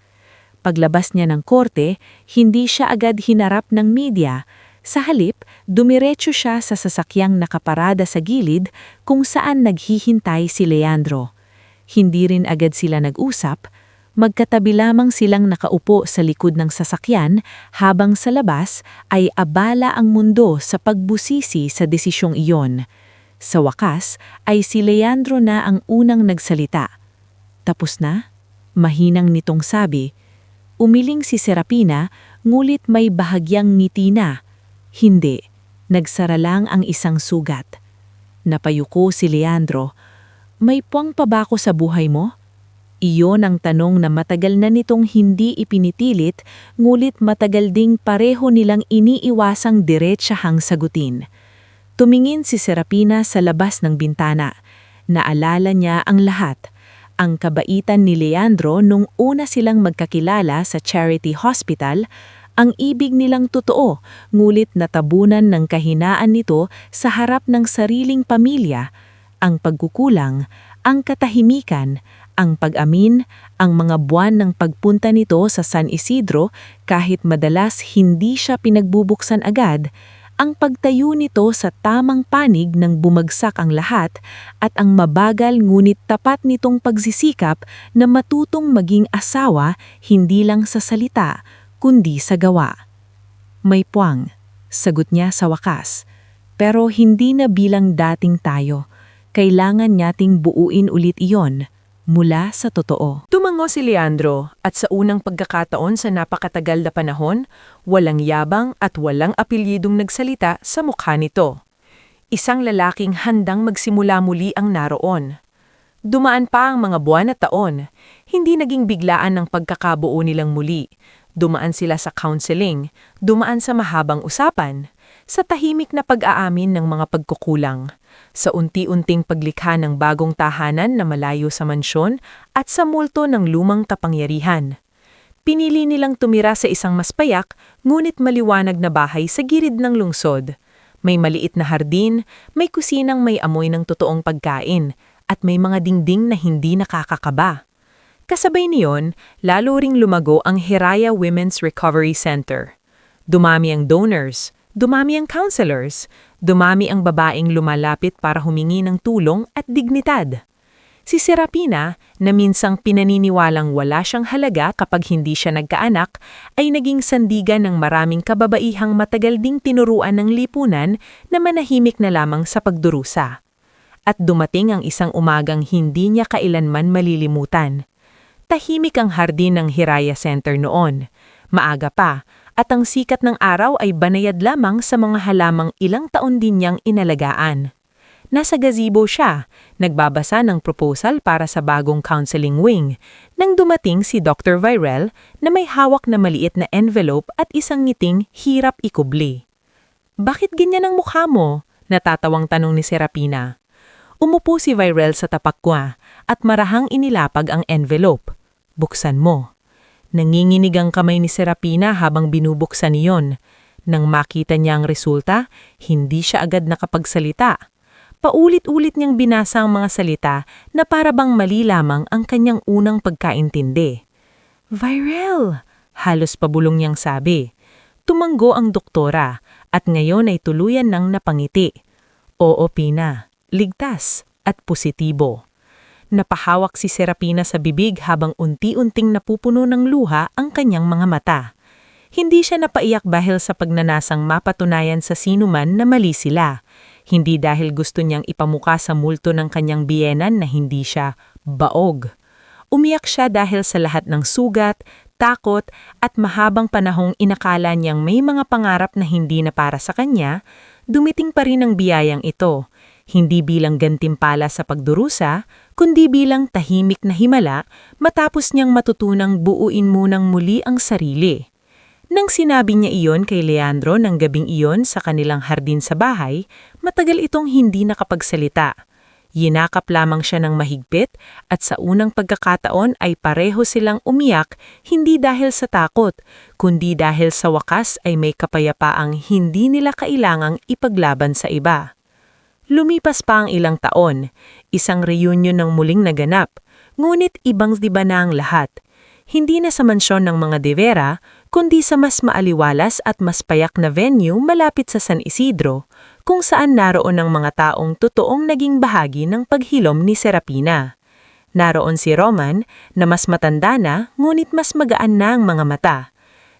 Paglabas niya ng korte, hindi siya agad hinarap ng media. Sa halip, dumiretso siya sa sasakyang nakaparada sa gilid kung saan naghihintay si Leandro. Hindi rin agad sila nag-usap, magkatabi lamang silang nakaupo sa likod ng sasakyan habang sa labas ay abala ang mundo sa pagbusisi sa desisyong iyon. Sa wakas ay si Leandro na ang unang nagsalita. Tapos na? Mahinang nitong sabi. Umiling si Serapina, ngulit may bahagyang ngiti na. Hindi, nagsara lang ang isang sugat. Napayuko si Leandro. May puwang pa ba ako sa buhay mo? Iyon ang tanong na matagal na nitong hindi ipinitilit, ngulit matagal ding pareho nilang iniiwasang diretsahang sagutin. Tumingin si Serapina sa labas ng bintana. Naalala niya ang lahat. Ang kabaitan ni Leandro nung una silang magkakilala sa Charity Hospital, ang ibig nilang totoo, ngulit natabunan ng kahinaan nito sa harap ng sariling pamilya, ang pagkukulang, ang katahimikan, Ang pag-amin, ang mga buwan ng pagpunta nito sa San Isidro kahit madalas hindi siya pinagbubuksan agad, ang pagtayo nito sa tamang panig nang bumagsak ang lahat at ang mabagal ngunit tapat nitong pagsisikap na matutong maging asawa hindi lang sa salita, kundi sa gawa. May puwang, sagot niya sa wakas. Pero hindi na bilang dating tayo. Kailangan nating buuin ulit iyon mula sa totoo. Tumango si Leandro at sa unang pagkakataon sa napakatagal na panahon, walang yabang at walang apelyidong nagsalita sa mukha nito. Isang lalaking handang magsimula muli ang naroon. Dumaan pa ang mga buwan at taon. Hindi naging biglaan ng pagkakabuo nilang muli. Dumaan sila sa counseling, dumaan sa mahabang usapan, sa tahimik na pag-aamin ng mga pagkukulang, sa unti-unting paglikha ng bagong tahanan na malayo sa mansyon at sa multo ng lumang kapangyarihan. Pinili nilang tumira sa isang mas payak, ngunit maliwanag na bahay sa gilid ng lungsod. May maliit na hardin, may kusinang may amoy ng totoong pagkain, at may mga dingding na hindi nakakakaba. Kasabay niyon, lalo ring lumago ang Hiraya Women's Recovery Center. Dumami ang donors, dumami ang counselors, dumami ang babaeng lumalapit para humingi ng tulong at dignidad. Si Serapina, na minsang pinaniniwalang wala siyang halaga kapag hindi siya nagkaanak, ay naging sandigan ng maraming kababaihang matagal ding tinuruan ng lipunan na manahimik na lamang sa pagdurusa. At dumating ang isang umagang hindi niya kailanman malilimutan. Tahimik ang hardin ng Hiraya Center noon. Maaga pa, at ang sikat ng araw ay banayad lamang sa mga halamang ilang taon din niyang inalagaan. Nasa gazebo siya, nagbabasa ng proposal para sa bagong counseling wing, nang dumating si Dr. Virel na may hawak na maliit na envelope at isang ngiting hirap ikubli. "Bakit ganyan ang mukha mo?" natatawang tanong ni Serapina. Umupo si Virel sa tapak ko at marahang inilapag ang envelope. "Buksan mo." Nanginginig ang kamay ni Serapina habang binubuksan iyon. Nang makita niya ang resulta, hindi siya agad nakapagsalita. Paulit-ulit niyang binasa ang mga salita na para bang mali lamang ang kanyang unang pagkaintindi. "Virel!" halos pabulong niyang sabi. Tumanggo ang doktora at ngayon ay tuluyan nang napangiti. "Oo, Pina, ligtas at positibo." Napahawak si Serapina sa bibig habang unti-unting napupuno ng luha ang kanyang mga mata. Hindi siya napaiyak dahil sa pagnanasang mapatunayan sa sinuman na mali sila. Hindi dahil gusto niyang ipamukha sa multo ng kanyang biyenan na hindi siya baog. Umiyak siya dahil sa lahat ng sugat, takot at mahabang panahong inakala niyang may mga pangarap na hindi na para sa kanya, dumiting pa rin ang biyayang ito. Hindi bilang gantimpala sa pagdurusa, kundi bilang tahimik na himala matapos niyang matutunang buuin munang muli ang sarili. Nang sinabi niya iyon kay Leandro ng gabing iyon sa kanilang hardin sa bahay, matagal itong hindi nakapagsalita. Yinakap lamang siya ng mahigpit at sa unang pagkakataon ay pareho silang umiyak hindi dahil sa takot, kundi dahil sa wakas ay may kapayapaang hindi nila kailangang ipaglaban sa iba. Lumipas pa ang ilang taon, isang reunion ng muling naganap, ngunit ibang diba na ang lahat. Hindi na sa mansyon ng mga De Vera, kundi sa mas maaliwalas at mas payak na venue malapit sa San Isidro, kung saan naroon ang mga taong totoong naging bahagi ng paghilom ni Serapina. Naroon si Roman, na mas matanda na, ngunit mas magaan na ang mga mata.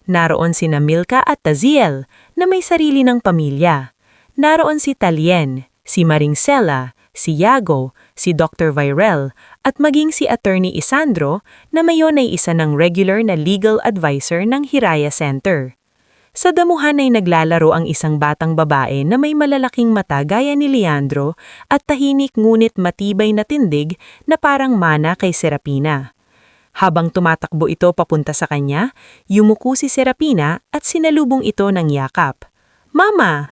Naroon sina Milka at Taziel, na may sarili ng pamilya. Naroon si Talien, si Maringsela, si Yago, si Dr. Virel, at maging si Attorney Isandro na mayon ay isa ng regular na legal advisor ng Hiraya Center. Sa damuhan ay naglalaro ang isang batang babae na may malalaking mata gaya ni Leandro at tahimik ngunit matibay na tindig na parang mana kay Serapina. Habang tumatakbo ito papunta sa kanya, yumuko si Serapina at sinalubong ito ng yakap. "Mama!"